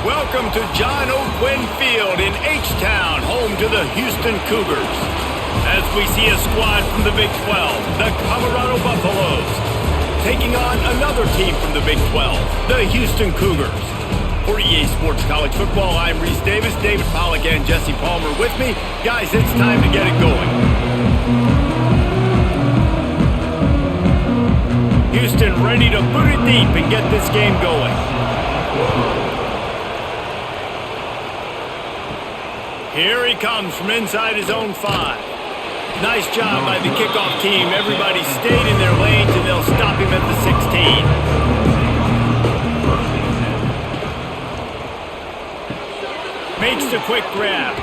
Welcome to John O. Quinn Field in H-Town, home to the Houston Cougars. As we see a squad from the Big 12, the Colorado Buffaloes, taking on another team from the Big 12, the Houston Cougars. For EA Sports College Football, I'm Reese Davis, David Pollack, and Jesse Palmer with me. Guys, it's time to get it going. Houston ready to boot it deep and get this game going. Here he comes from inside his own 5. Nice job by the kickoff team. Everybody stayed in their lanes, and they'll stop him at the 16. Makes the quick grab.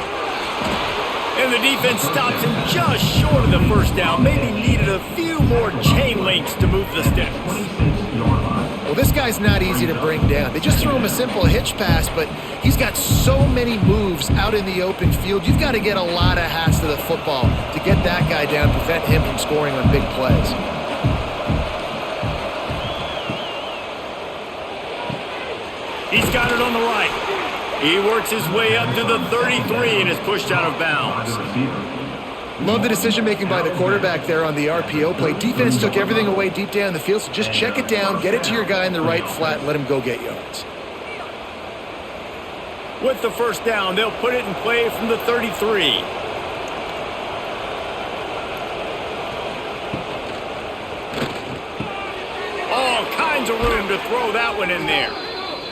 And the defense stops him just short of the first down. Maybe needed a few more chain links to move the sticks. Well, this guy's not easy to bring down. They just throw him a simple hitch pass, but he's got so many moves out in the open field. You've got to get a lot of hats to the football to get that guy down, prevent him from scoring on big plays. He's got it on the right. He works his way up to the 33 and is pushed out of bounds. Love the decision-making by the quarterback there on the RPO play. Defense took everything away deep down the field, so just check it down, get it to your guy in the right flat, and let him go get yards. With the first down, they'll put it in play from the 33. All kinds of room to throw that one in there.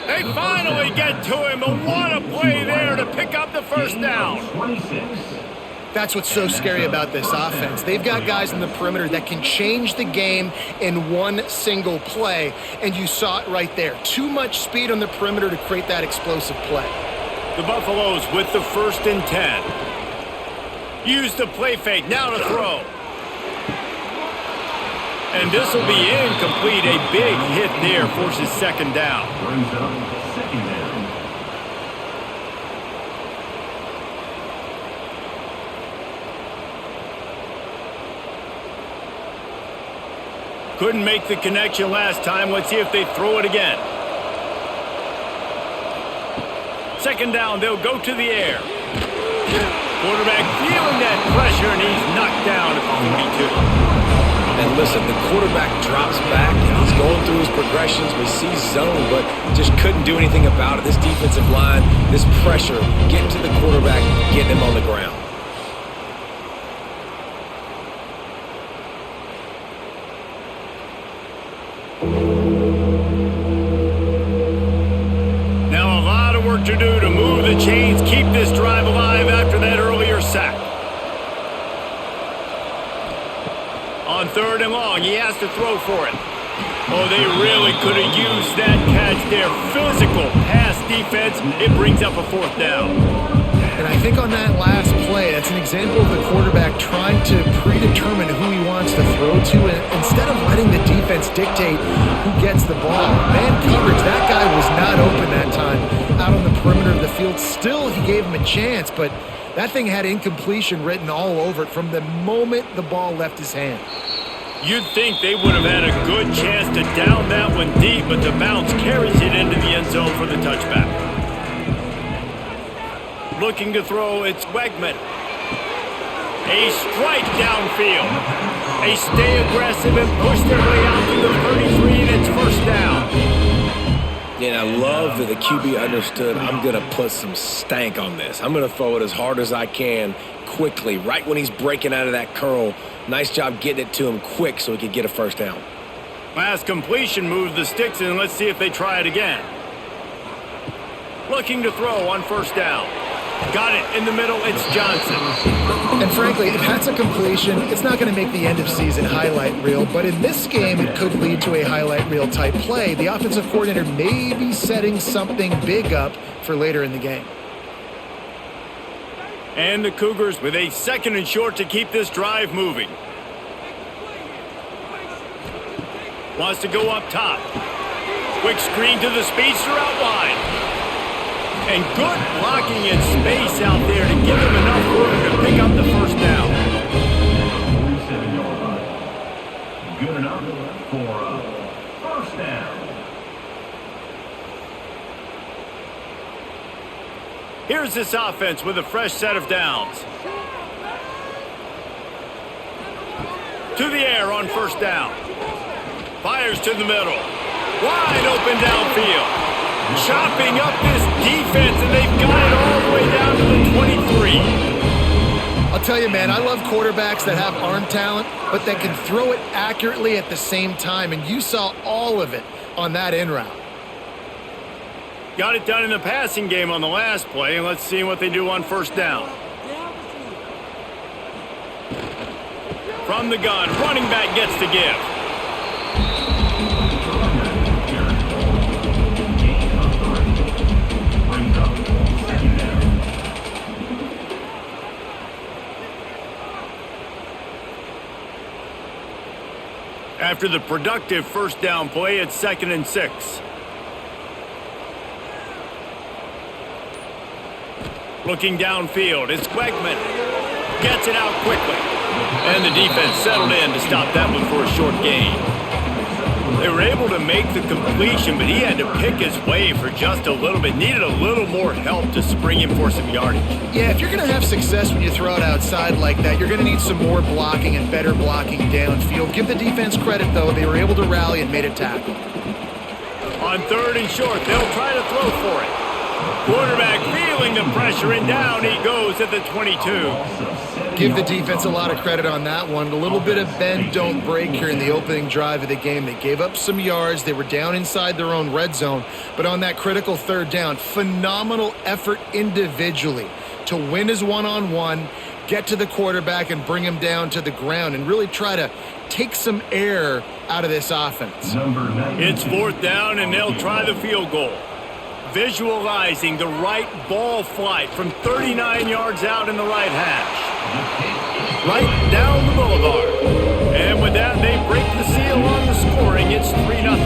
They finally get to him, and what a play there to pick up the first down. That's what's so scary about this offense. They've got guys in the perimeter that can change the game in one single play, and you saw it right there. Too much speed on the perimeter to create that explosive play. The Buffaloes with the 1st and 10. Use the play fake, now to throw. And this will be incomplete. A big hit there forces 2nd down. Couldn't make the connection last time. Let's see if they throw it again. 2nd down, they'll go to the air. Quarterback feeling that pressure, and he's knocked down at the 42. And listen, the quarterback drops back, and he's going through his progressions. We see zone, but just couldn't do anything about it. This defensive line, this pressure, getting to the quarterback, getting him on the ground. Now a lot of work to do to move the chains, keep this drive alive after that earlier sack. On 3rd and long, he has to throw for it. Oh, they really could have used that catch there. Physical pass defense. It brings up a 4th down. And I think on that last play, that's an example of the quarterback trying to predetermine who he wants to throw to, and instead of letting the defense dictate who gets the ball. Man coverage, that guy was not open that time out on the perimeter of the field. Still, he gave him a chance, but that thing had incompletion written all over it from the moment the ball left his hand. You'd think they would have had a good chance to down that one deep, but the bounce carries it into the end zone for the touchback. Looking to throw, it's Wegman. A strike downfield. They stay aggressive and push their way out to the 33, and it's 1st down. Yeah, I love that the QB understood, I'm going to put some stank on this. I'm going to throw it as hard as I can, quickly, right when he's breaking out of that curl. Nice job getting it to him quick so he could get a 1st down. Last completion moves the sticks in. Let's see if they try it again. Looking to throw on 1st down. Got it in the middle. It's Johnson. And frankly, if that's a completion, it's not going to make the end of season highlight reel. But in this game, it could lead to a highlight reel type play. The offensive coordinator may be setting something big up for later in the game. And the Cougars with a 2nd and short to keep this drive moving. Wants to go up top. Quick screen to the speedster out wide. And good blocking in space out there to give him enough room to pick up the 1st down. Good enough for a 1st down. Here's this offense with a fresh set of downs. To the air on first down. Fires to the middle. Wide open downfield. Chopping up this defense, and they've got it all the way down to the 23. I'll tell you, man, I love quarterbacks that have arm talent, but that can throw it accurately at the same time, and you saw all of it on that in route. Got it done in the passing game on the last play, and let's see what they do on first down. From the gun, running back gets to give. After the productive first down play, it's 2nd and 6. Looking downfield, it's Wegman. Gets it out quickly. And the defense settled in to stop that one for a short gain. They were able to make the completion, but he had to pick his way for just a little bit. Needed a little more help to spring him for some yardage. Yeah, if you're going to have success when you throw it outside like that, you're going to need some more blocking and better blocking downfield. Give the defense credit, though. They were able to rally and made a tackle. On 3rd and short, they'll try to throw for it. Quarterback feeling the pressure, and down he goes at the 22. Give the defense a lot of credit on that one. A little bit of bend, don't break here in the opening drive of the game. They gave up some yards. They were down inside their own red zone. But on that critical 3rd down, phenomenal effort individually to win his one-on-one, get to the quarterback and bring him down to the ground and really try to take some air out of this offense. It's 4th down, and they'll try the field goal. Visualizing the right ball flight from 39 yards out in the right hash. Right down the boulevard. And with that, they break the seal on the scoring. It's 3-0.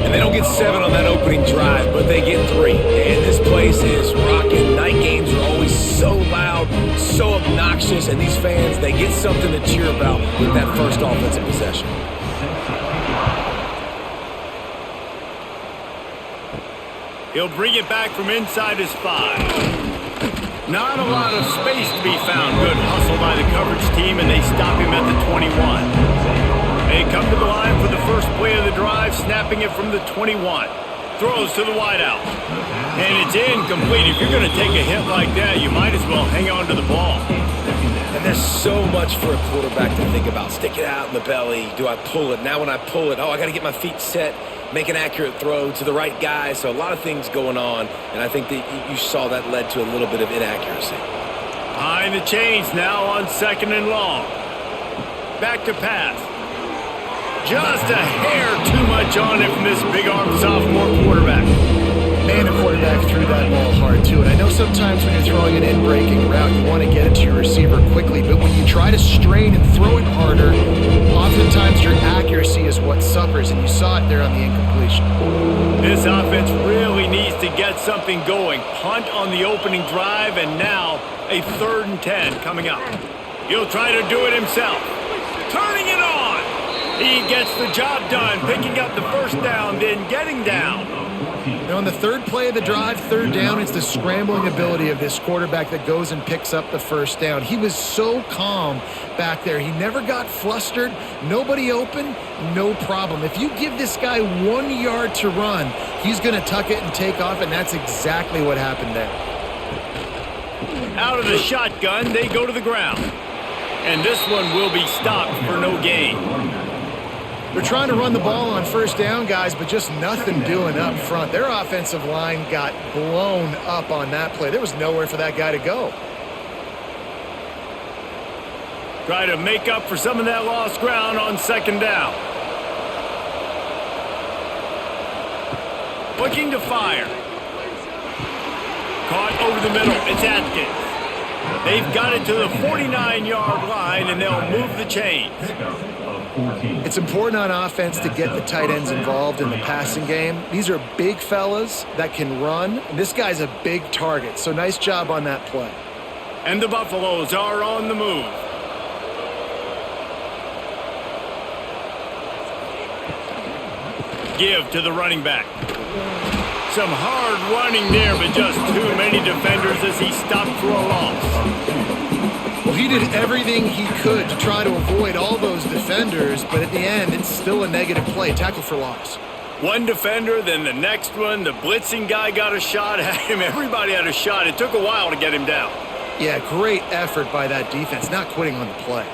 And they don't get 7 on that opening drive, but they get 3. And this place is rocking. Night games are always so loud, so obnoxious, and these fans, they get something to cheer about with that first offensive possession. He'll bring it back from inside his 5. Not a lot of space to be found. Good hustle by the coverage team, and they stop him at the 21. They come to the line for the first play of the drive, snapping it from the 21. Throws to the wideout. And it's incomplete. If you're going to take a hit like that, you might as well hang on to the ball. And there's so much for a quarterback to think about. Stick it out in the belly. Do I pull it? Now when I pull it, I got to get my feet set. Make an accurate throw to the right guy. So a lot of things going on, and I think that you saw that led to a little bit of inaccuracy. Behind the chains now on 2nd and long. Back to pass. Just a hair too much on it from this big-armed sophomore quarterback. Man, the quarterback threw that ball hard, too. And I know sometimes when you're throwing an in-breaking route, you want to get it to your receiver quickly. But when you try to strain and throw it harder, oftentimes your accuracy is what suffers. And you saw it there on the incompletion. This offense really needs to get something going. Punt on the opening drive, and now a 3rd and 10 coming up. He'll try to do it himself. Turning it on. He gets the job done, picking up the first down, then getting down. And on the 3rd play of the drive, 3rd down, it's the scrambling ability of this quarterback that goes and picks up the first down. He was so calm back there. He never got flustered. Nobody open, no problem. If you give this guy 1 yard to run, he's going to tuck it and take off, and that's exactly what happened there. Out of the shotgun, they go to the ground. And this one will be stopped for no gain. They're trying to run the ball on first down, guys, but just nothing doing up front. Their offensive line got blown up on that play. There was nowhere for that guy to go. Try to make up for some of that lost ground on 2nd down. Looking to fire. Caught over the middle. It's Atkins. They've got it to the 49-yard line, and they'll move the chains. It's important on offense to get the tight ends involved in the passing game. These are big fellas that can run. This guy's a big target, so nice job on that play. And the Buffaloes are on the move. Give to the running back. some hard running there, but just too many defenders as he stopped for a loss. Well, he did everything he could to try to avoid all those defenders, but at the end, it's still a negative play. Tackle for loss. One defender, then the next one. The blitzing guy got a shot at him. Everybody had a shot. It took a while to get him down. Yeah, great effort by that defense, not quitting on the play.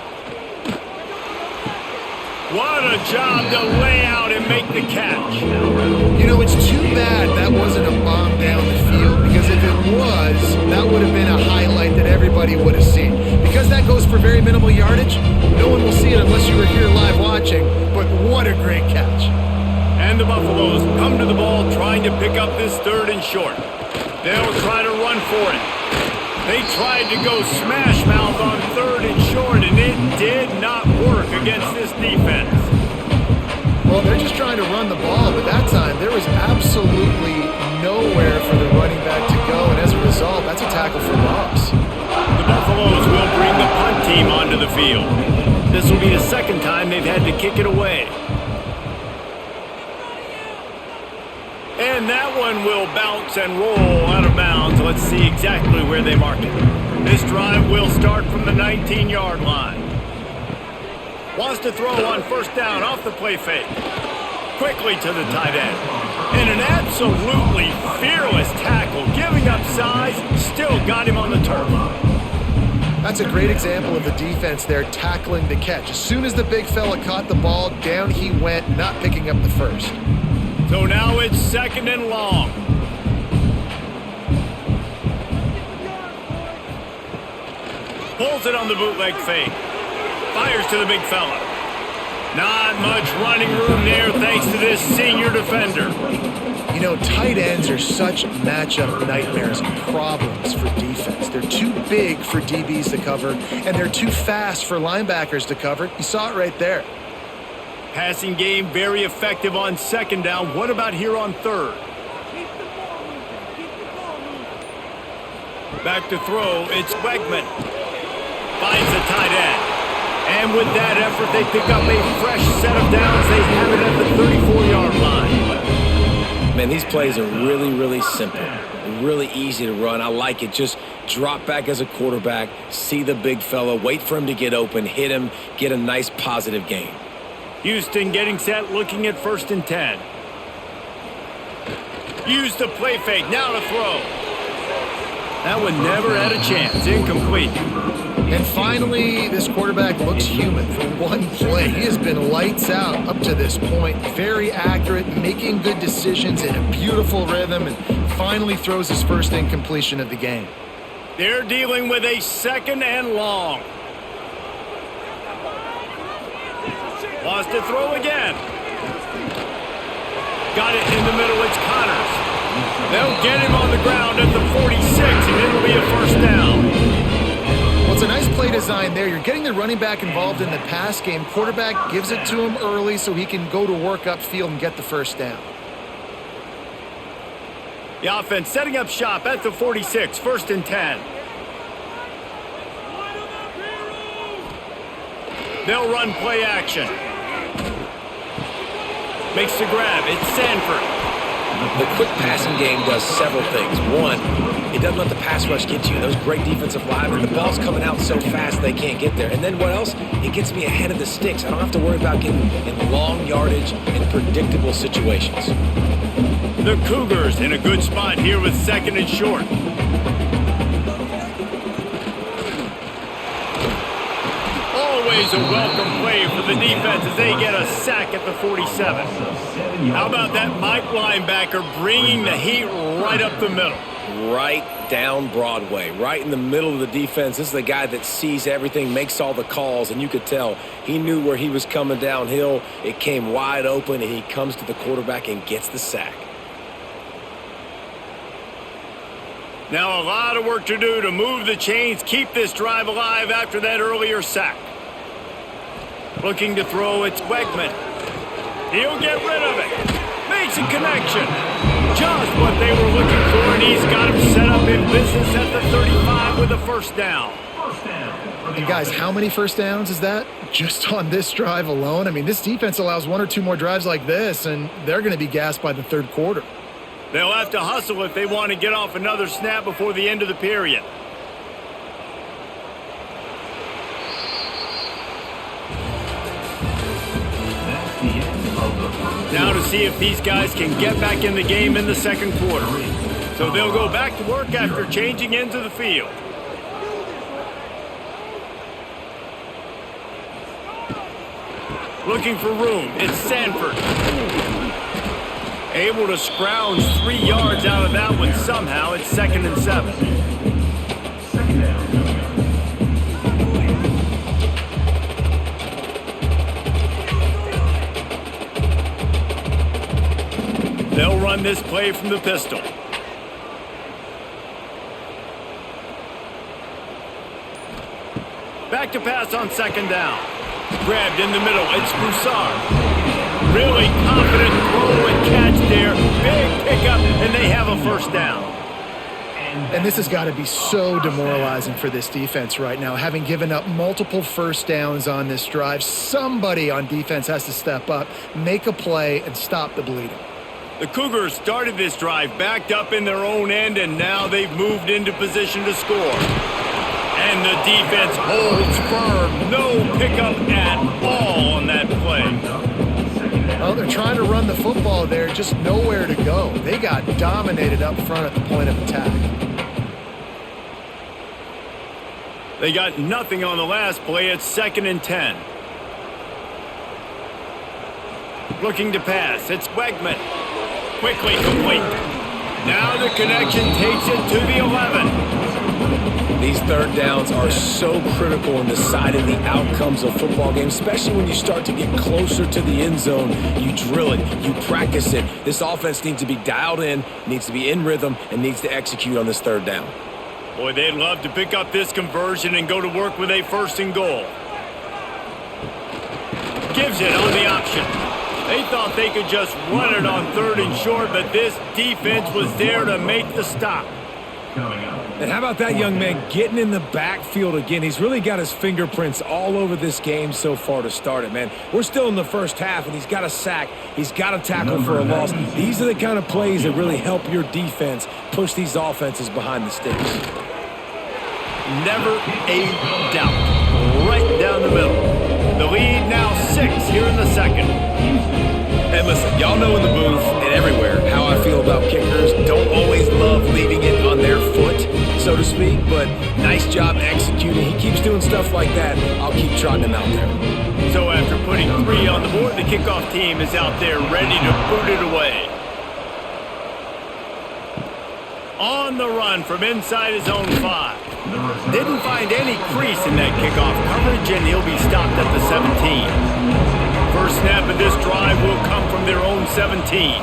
What a job to lay out and make the catch. You know, it's too bad that wasn't a bomb down the field, because if it was, that would have been a highlight that everybody would have seen. Because that goes for very minimal yardage, no one will see it unless you were here live watching, but what a great catch. And the Buffaloes come to the ball trying to pick up this 3rd and short. They'll try to run for it. They tried to go smash mouth on 3rd and short, and it did not work against this defense. Well, they're just trying to run the ball, but that time there was absolutely nowhere for the running back to go, and as a result, that's a tackle for loss. The Buffaloes will bring the punt team onto the field. This will be the 2nd time they've had to kick it away. And that one will bounce and roll out of bounds. Let's see exactly where they mark it. This drive will start from the 19-yard line. Wants to throw on 1st down off the play fake. Quickly to the tight end. And an absolutely fearless tackle. Giving up size, still got him on the turf. That's a great example of the defense there tackling the catch. As soon as the big fella caught the ball, down he went, not picking up the first. So now it's 2nd and long. Pulls it on the bootleg fake. Fires to the big fella. Not much running room there thanks to this senior defender. You know, tight ends are such matchup nightmares and problems for defense. They're too big for DBs to cover, and they're too fast for linebackers to cover. You saw it right there. Passing game very effective on 2nd down. What about here on 3rd? Back to throw. It's Wegman. Finds the tight end. And with that effort, they pick up a fresh set of downs. They have it at the 34-yard line. Man, these plays are really, really simple. Really easy to run. I like it. Just drop back as a quarterback, see the big fella, wait for him to get open, hit him, get a nice positive gain. Houston getting set, looking at 1st and 10. Use the play fake, now to throw. That one never had a chance, incomplete. And finally, this quarterback looks human for one play. He has been lights out up to this point. Very accurate, making good decisions in a beautiful rhythm, and finally throws his first incompletion of the game. They're dealing with a 2nd and long. Wants to throw again. Got it in the middle. It's Connors. They'll get him on the ground at the 46, and it'll be a 1st down. Well, it's a nice play design there. You're getting the running back involved in the pass game. Quarterback gives it to him early so he can go to work upfield and get the 1st down. The offense setting up shop at the 46, 1st and 10. They'll run play action. Makes the grab. It's Sanford. The quick passing game does several things. One, it doesn't let the pass rush get you. Those great defensive linemen, the ball's coming out so fast they can't get there. And then what else? It gets me ahead of the sticks. I don't have to worry about getting in long yardage in predictable situations. The Cougars in a good spot here with 2nd and short. Always a welcome play for the defense as they get a sack at the 47. How about that Mike linebacker bringing the heat right up the middle? Right down Broadway, right in the middle of the defense. This is the guy that sees everything, makes all the calls, and you could tell he knew where he was coming downhill. It came wide open, and he comes to the quarterback and gets the sack. Now a lot of work to do to move the chains, keep this drive alive after that earlier sack. Looking to throw, it's Wegman. He'll get rid of it. Makes a connection. Just what they were looking for, and he's got him set up in business at the 35 with a 1st down. And guys, how many 1st downs is that? Just on this drive alone? I mean, this defense allows 1 or 2 more drives like this, and they're going to be gassed by the 3rd quarter. They'll have to hustle if they want to get off another snap before the end of the period. Now to see if these guys can get back in the game in the second quarter. So they'll go back to work after changing into the field. Looking for room, it's Sanford. Able to scrounge 3 yards out of that one somehow. It's 2nd and 7. They'll run this play from the pistol. Back to pass on 2nd down. Grabbed in the middle, it's Broussard. Really confident throw and catch there. Big pickup, and they have a first down. And this has got to be so demoralizing for this defense right now. Having given up multiple first downs on this drive, somebody on defense has to step up, make a play, and stop the bleeding. The Cougars started this drive backed up in their own end, and now they've moved into position to score. And the defense holds firm. No pickup at all on that play. Well, they're trying to run the football there, just nowhere to go. They got dominated up front at the point of attack. They got nothing on the last play. It's 2nd and 10. Looking to pass. It's Wegman. Quickly complete. Now the connection takes it to the 11. These third downs are so critical in deciding the outcomes of football games, especially when you start to get closer to the end zone. You drill it, you practice it. This offense needs to be dialed in, needs to be in rhythm, and needs to execute on this third down. Boy, they'd love to pick up this conversion and go to work with a 1st and goal. Gives it on the option. They thought they could just run it on 3rd and short, but this defense was there to make the stop. And how about that young man getting in the backfield again? He's really got his fingerprints all over this game so far to start it, man. We're still in the first half, and he's got a sack. He's got a tackle for a loss. These are the kind of plays that really help your defense push these offenses behind the sticks. Never a doubt. Right down the middle. The lead now 6 here in the second. And listen, y'all know in the booth and everywhere how I feel about kickers. Don't always love leaving it on their foot, so to speak, but nice job executing. He keeps doing stuff like that. I'll keep trotting him out there. So after putting 3 on the board, the kickoff team is out there ready to boot it away. On the run from inside his own 5. Didn't find any crease in that kickoff coverage, and he'll be stopped at the 17. First snap of this drive will come from their own 17.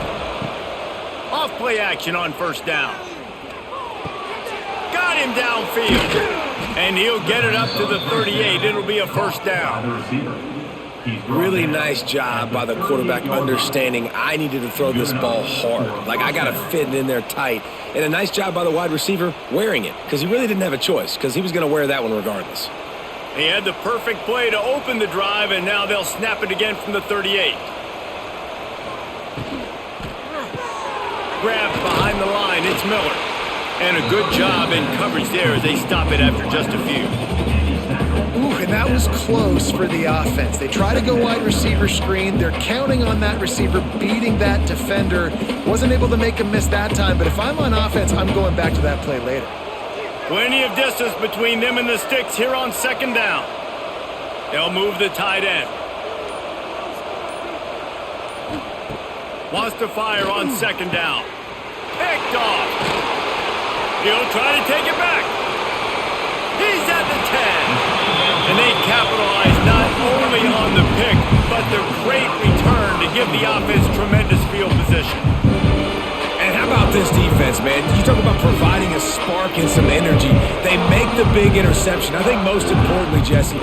Off play action on 1st down. Got him downfield. And he'll get it up to the 38. It'll be a 1st down. Really nice job by the quarterback understanding I needed to throw this ball hard. Like, I got to fit it in there tight. And a nice job by the wide receiver wearing it, because he really didn't have a choice, because he was going to wear that one regardless. He had the perfect play to open the drive, and now they'll snap it again from the 38. Grabbed behind the line, it's Miller. And a good job in coverage there as they stop it after just a few. Ooh, and that was close for the offense. They try to go wide receiver screen. They're counting on that receiver beating that defender. Wasn't able to make him miss that time, but if I'm on offense, I'm going back to that play later. Plenty of distance between them and the sticks here on 2nd down. They'll move the tight end. Wants to fire on 2nd down. Picked off. He'll try to take it back. He's at the 10. And they capitalize not only on the pick, but the great return to give the offense tremendous field position. And how about this defense, man? You talk about providing a spark and some energy. They make the big interception. I think most importantly, Jesse,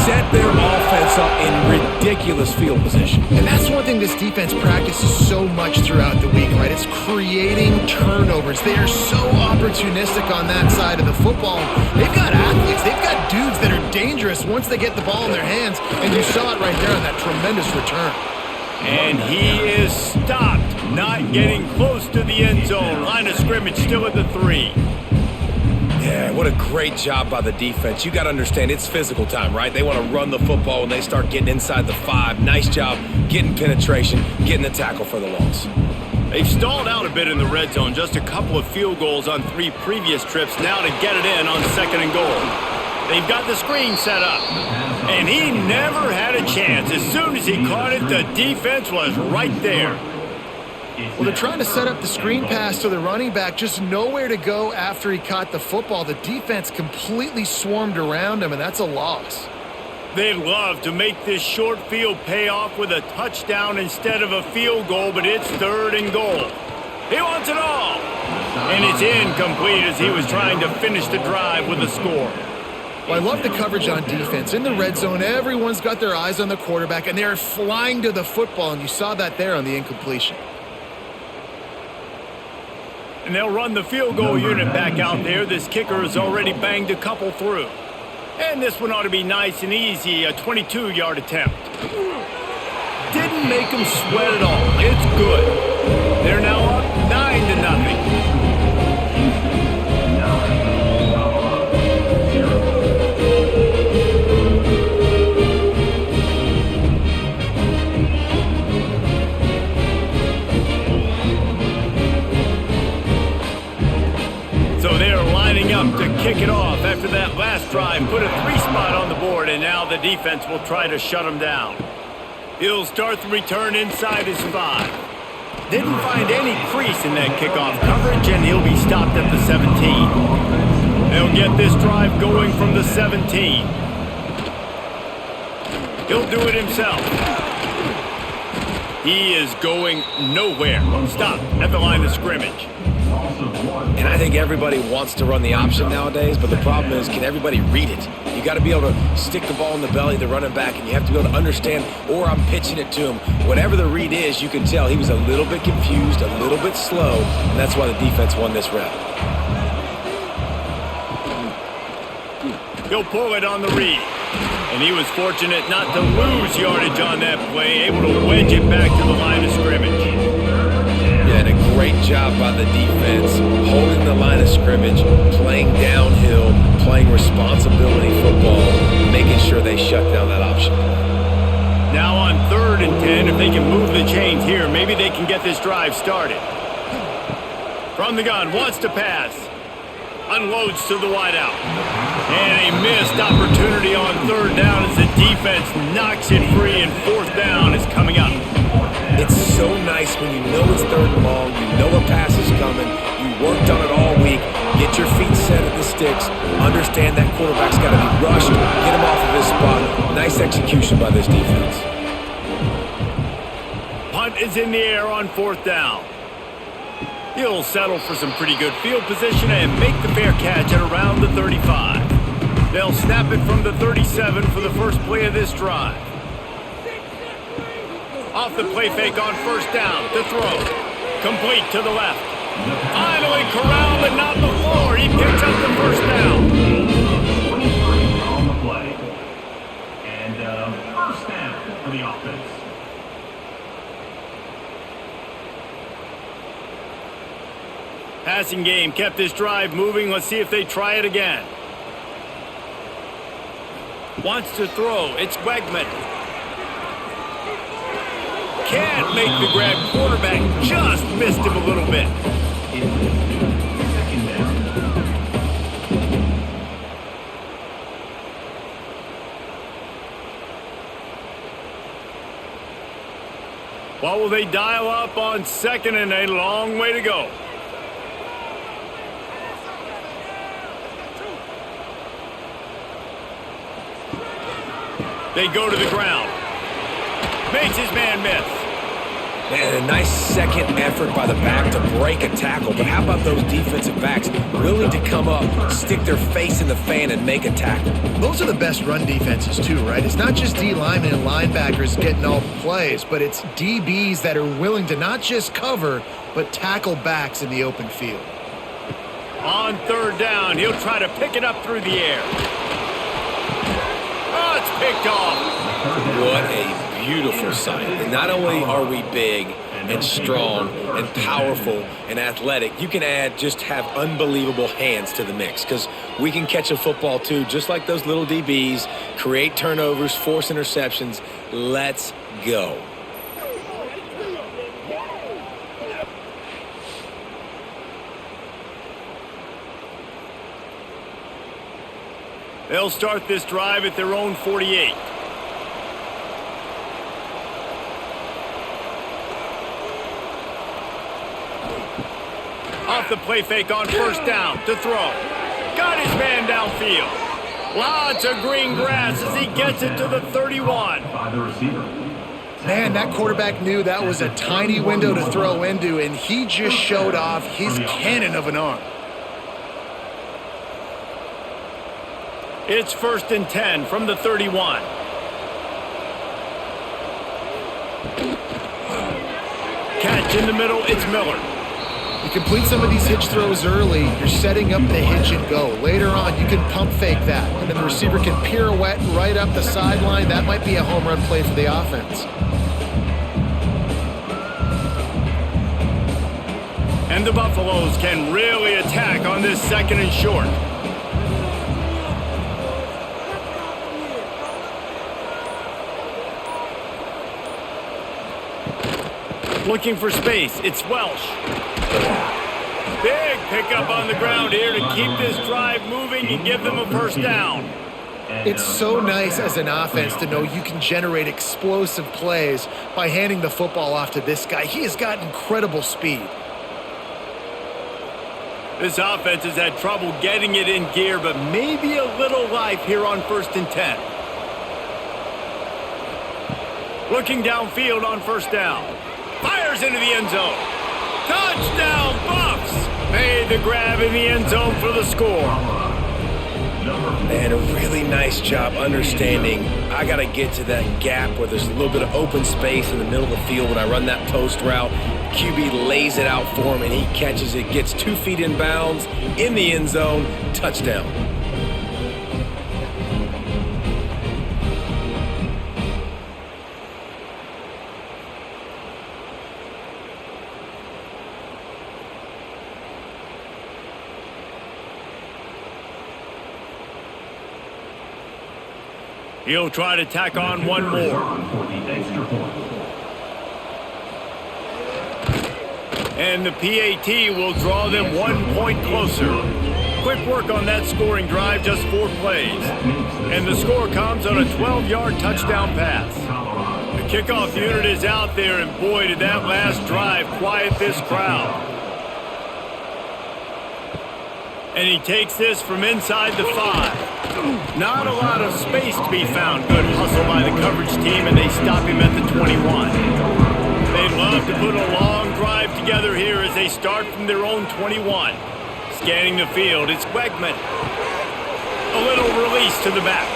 set their offense up in ridiculous field position. And that's one thing this defense practices so much throughout the week, right? It's creating turnovers. They are so opportunistic on that side of the football. They've got athletes. They've got dudes that are dangerous once they get the ball in their hands. And you saw it right there on that tremendous return. And he is stopped, not getting close to the end zone. Line of scrimmage still at the 3. Yeah, what a great job by the defense. You got to understand, it's physical time, right? They want to run the football when they start getting inside the 5. Nice job getting penetration, getting the tackle for the loss. They've stalled out a bit in the red zone. Just a couple of field goals on 3 previous trips now to get it in on 2nd and goal. They've got the screen set up. And he never had a chance. As soon as he caught it, the defense was right there. Well, they're trying to set up the screen pass to the running back, just nowhere to go after he caught the football. The defense completely swarmed around him, and that's a loss. They'd love to make this short field pay off with a touchdown instead of a field goal, but it's 3rd and goal. He wants it all. And it's incomplete as he was trying to finish the drive with a score. Well, I love the coverage on defense. In the red zone, everyone's got their eyes on the quarterback, and they're flying to the football, and you saw that there on the incompletion. And they'll run the field goal unit back out there. This kicker has already banged a couple through. And this one ought to be nice and easy, a 22-yard attempt. Didn't make them sweat at all. It's good. They're now up 9-0. So they're lining up to kick it off after that last drive. Put a 3 spot on the board, and now the defense will try to shut them down. He'll start the return inside his 5. Didn't find any crease in that kickoff coverage, and he'll be stopped at the 17. They'll get this drive going from the 17. He'll do it himself. He is going nowhere. Stop at the line of scrimmage. And I think everybody wants to run the option nowadays, but the problem is, can everybody read it? You got to be able to stick the ball in the belly of the running back, and you have to be able to understand, or I'm pitching it to him. Whatever the read is, you can tell he was a little bit confused, a little bit slow, and that's why the defense won this rep. He'll pull it on the read. And he was fortunate not to lose yardage on that play, able to wedge it back to the line of scrimmage. Yeah, and a great job by the defense, holding the line of scrimmage, playing downhill, playing responsibility football, making sure they shut down that option. Now on 3rd and 10, if they can move the chains here, maybe they can get this drive started. From the gun, wants to pass. Unloads to the wideout. And a missed opportunity on 3rd down as the defense knocks it free, and 4th down is coming up. It's so nice when you know it's 3rd and long, you know a pass is coming, you worked on it all week, get your feet set at the sticks, understand that quarterback's got to be rushed, get him off of his spot. Nice execution by this defense. Punt is in the air on 4th down. He'll settle for some pretty good field position and make the fair catch at around the 35. They'll snap it from the 37 for the first play of this drive. Off the play fake on 1st down, to throw. Complete to the left. Finally corralled, but not before. He picks up the 1st down. 23 on the play. And 1st down for the offense. Passing game kept this drive moving. Let's see if they try it again. Wants to throw. It's Wegman. Can't make the grab. Quarterback just missed him a little bit. 2nd down. What will they dial up on 2nd and a long way to go? They go to the ground. Makes his man miss. Man, a nice second effort by the back to break a tackle. But how about those defensive backs willing to come up, stick their face in the fan, and make a tackle? Those are the best run defenses too, right? It's not just D linemen and linebackers getting all the plays, but it's DBs that are willing to not just cover, but tackle backs in the open field. On 3rd down, he'll try to pick it up through the air. Oh, it's picked off. What a beautiful sight. And not only are we big and strong and powerful and athletic, you can have unbelievable hands to the mix, because we can catch a football too, just like those little DBs, create turnovers, force interceptions. Let's go. They'll start this drive at their own 48. Off the play fake on first down to throw. Got his man downfield. Lots of green grass as he gets it to the 31. By the receiver. Man, that quarterback knew that was a tiny window to throw into, and he just showed off his cannon of an arm. It's 1st and 10 from the 31. Catch in the middle, it's Miller. You complete some of these hitch throws early, you're setting up the hitch and go. Later on, you can pump fake that, and then the receiver can pirouette right up the sideline. That might be a home run play for the offense. And the Buffaloes can really attack on this 2nd and short. Looking for space, it's Welsh. Big pickup on the ground here to keep this drive moving and give them a 1st down. It's so nice as an offense to know you can generate explosive plays by handing the football off to this guy. He has got incredible speed. This offense has had trouble getting it in gear, but maybe a little life here on 1st and 10. Looking downfield on 1st down. Fires into the end zone. Touchdown, Buffs! Made the grab in the end zone for the score. Man, a really nice job understanding I got to get to that gap where there's a little bit of open space in the middle of the field when I run that post route. QB lays it out for him, and he catches it, gets 2 feet in bounds, in the end zone, touchdown. He'll try to tack on one more. And the PAT will draw them 1 point closer. Quick work on that scoring drive, just 4 plays. And the score comes on a 12-yard touchdown pass. The kickoff unit is out there, and boy, did that last drive quiet this crowd. And he takes this from inside the 5. Not a lot of space to be found. Good hustle by the coverage team, and they stop him at the 21. They'd love to put a long drive together here as they start from their own 21. Scanning the field, it's Wegman. A little release to the back.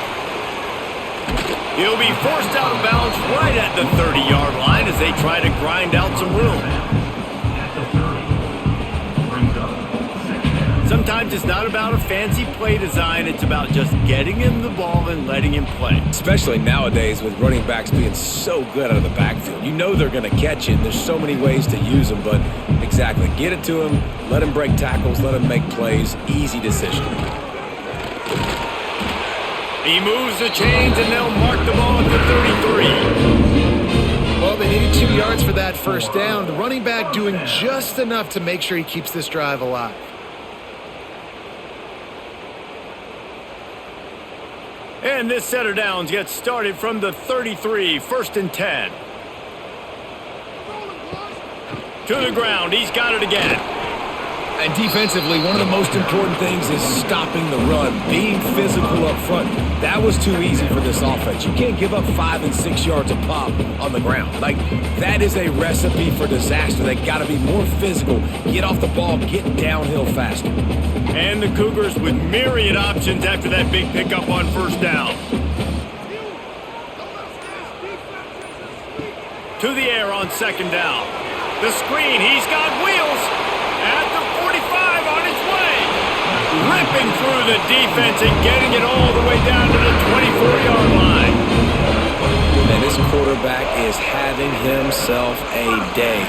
He'll be forced out of bounds right at the 30-yard line as they try to grind out some room. Sometimes it's not about a fancy play design, it's about just getting him the ball and letting him play. Especially nowadays with running backs being so good out of the backfield. You know they're going to catch it, and there's so many ways to use them, but exactly, get it to him, let him break tackles, let him make plays, easy decision. He moves the chains, and they'll mark the ball at the 33. Well, they needed 2 yards for that 1st down. The running back doing just enough to make sure he keeps this drive alive. And this set of downs gets started from the 33, 1st and 10. To the ground, he's got it again. And defensively, one of the most important things is stopping the run, being physical up front. That was too easy for this offense. You can't give up 5 and 6 yards a pop on the ground. Like, that is a recipe for disaster. They got to be more physical, get off the ball, get downhill faster. And the Cougars with myriad options after that big pickup on 1st down. To the air on 2nd down. The screen, he's got wheels. At the 45 on its way. Ripping through the defense and getting it all the way down to the 24-yard line. Man, this quarterback is having himself a day.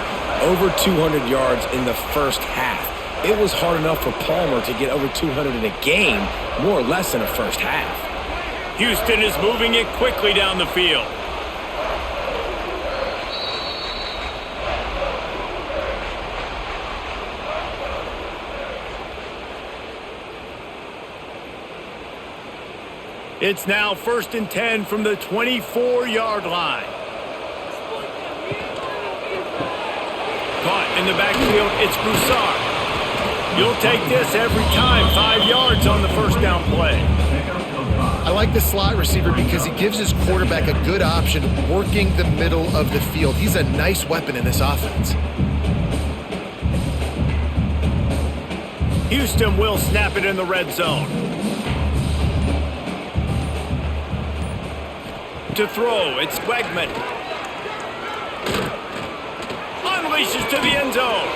Over 200 yards in the first half. It was hard enough for Palmer to get over 200 in a game, more or less in a first half. Houston is moving it quickly down the field. It's now 1st and 10 from the 24-yard line. Caught in the backfield, it's Broussard. You'll take this every time. 5 yards on the first down play. I like the slot receiver because he gives his quarterback a good option working the middle of the field. He's a nice weapon in this offense. Houston will snap it in the red zone. To throw, it's Wegman. Unleashes to the end zone.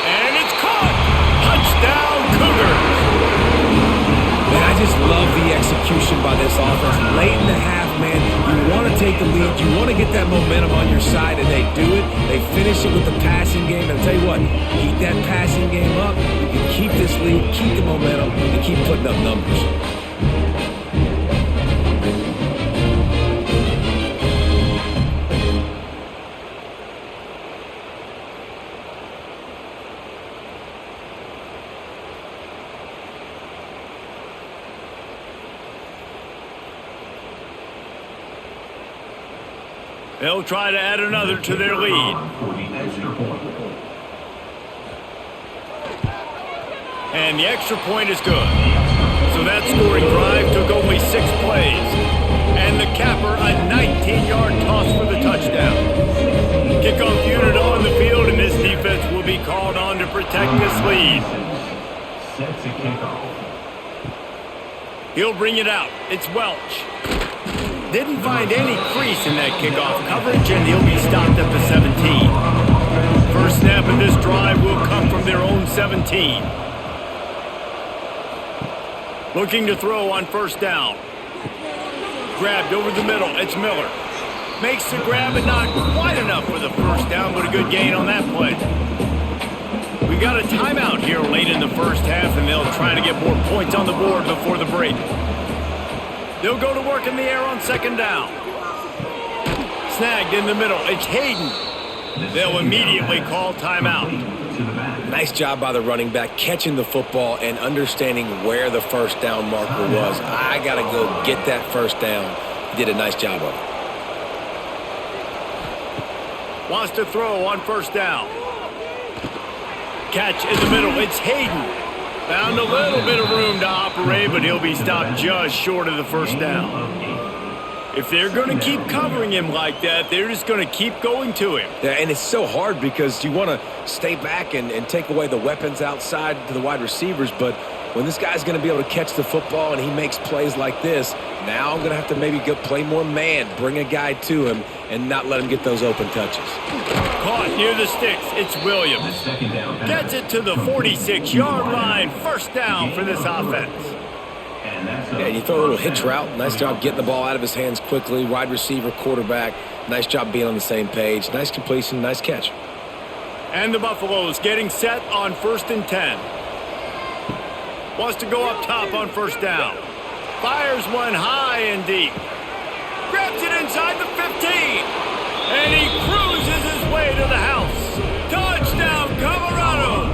And it's caught. Touchdown, Cougars. Man, I just love the execution by this offense. Late in the half, man, you want to take the lead. You want to get that momentum on your side, and they do it. They finish it with the passing game. And I'll tell you what, keep that passing game up. You can keep this lead, keep the momentum, and keep putting up numbers. They'll try to add another to their lead. And the extra point is good. So that scoring drive took only 6 plays. And the capper, a 19-yard toss for the touchdown. Kickoff unit on the field, and this defense will be called on to protect this lead. Sets a kickoff. He'll bring it out. It's Welch. Didn't find any crease in that kickoff coverage, and he'll be stopped at the 17. First snap of this drive will come from their own 17. Looking to throw on first down. Grabbed over the middle. It's Miller. Makes the grab, and not quite enough for the first down, but a good gain on that play. We got a timeout here late in the first half, and they'll try to get more points on the board before the break. They'll go to work in the air on second down. Snagged in the middle. It's Hayden. They'll immediately call timeout. Nice job by the running back catching the football and understanding where the first down marker was. I got to go get that first down. He did a nice job of it. Wants to throw on first down. Catch in the middle. It's Hayden. Found a little bit of room to operate, but he'll be stopped just short of the first down. If they're going to keep covering him like that, they're just going to keep going to him. Yeah, and it's so hard because you want to stay back and take away the weapons outside to the wide receivers, but when this guy's going to be able to catch the football and he makes plays like this, now I'm going to have to maybe go play more man, bring a guy to him, and not let him get those open touches. Caught near the sticks. It's Williams. Gets it to the 46-yard line. First down for this offense. Yeah, you throw a little hitch route. Nice job getting the ball out of his hands quickly. Wide receiver, quarterback. Nice job being on the same page. Nice completion, nice catch. And the Buffaloes getting set on 1st and 10. Wants to go up top on first down. Fires one high and deep. Grabs it inside the 15. And he cruises his way to the house. Touchdown, Colorado!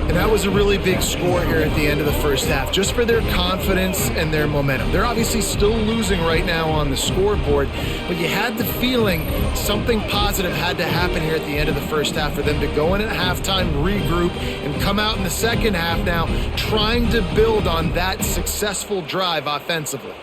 And that was a really big score here at the end of the first half, just for their confidence and their momentum. They're obviously still losing right now on the scoreboard, but you had the feeling something positive had to happen here at the end of the first half for them to go in at halftime, regroup, and come out in the second half now trying to build on that successful drive offensively.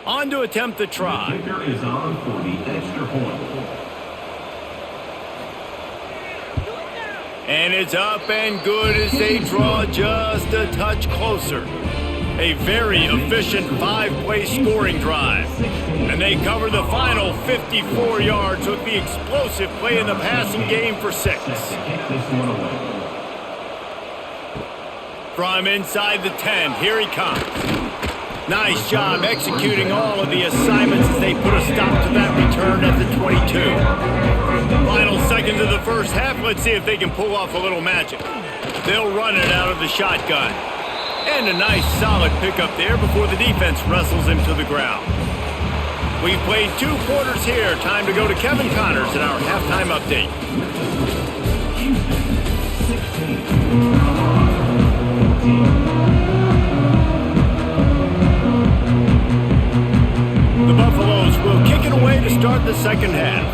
On to attempt the try. The kicker is on for the extra point. And it's up and good as they draw just a touch closer. A very efficient 5-play scoring drive. And they cover the final 54 yards with the explosive play in the passing game for 6. From inside the 10, here he comes. Nice job executing all of the assignments as they put a stop to that return at the 22. Final seconds of the first half. Let's see if they can pull off a little magic. They'll run it out of the shotgun. And a nice solid pickup there before the defense wrestles him to the ground. We've played 2 quarters here. Time to go to Kevin Connors in our halftime update. The Buffaloes will kick it away to start the second half.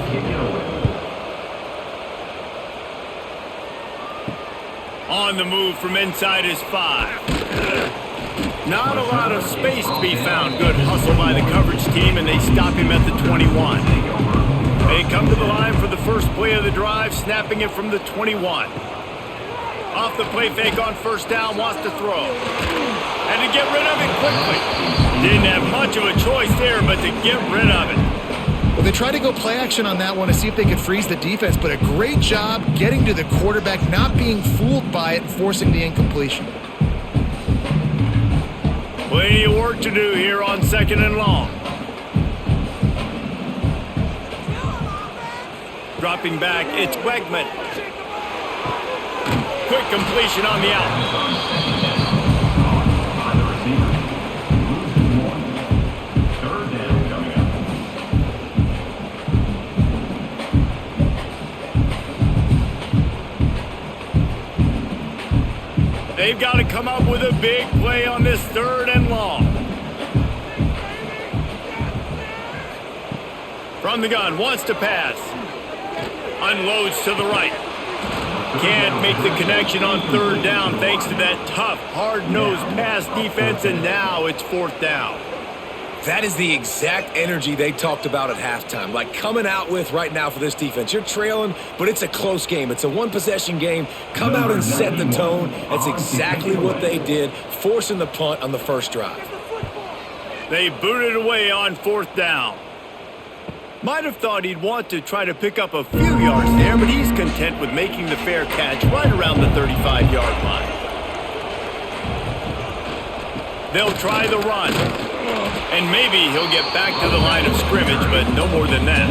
On the move from inside his 5. Not a lot of space to be found. Good hustle by the coverage team, and they stop him at the 21. They come to the line for the first play of the drive, snapping it from the 21. Off the play fake on first down, wants to throw. And to get rid of it quickly. Didn't have much of a choice there, but to get rid of it. Well, they tried to go play action on that one to see if they could freeze the defense, but a great job getting to the quarterback, not being fooled by it, and forcing the incompletion. Plenty of work to do here on 2nd and long. Dropping back, it's Wegman. Quick completion on the out. They've got to come up with a big play on this 3rd and long. From the gun, wants to pass. Unloads to the right. Can't make the connection on 3rd down thanks to that tough, hard-nosed pass defense, and now it's 4th down. That is the exact energy they talked about at halftime, like coming out with right now for this defense. You're trailing, but it's a close game. It's a one-possession game. Come out and set the tone. That's exactly what they did, forcing the punt on the first drive. They booted away on 4th down. Might have thought he'd want to try to pick up a few yards there, but he's content with making the fair catch right around the 35-yard line. They'll try the run. And maybe he'll get back to the line of scrimmage, but no more than that.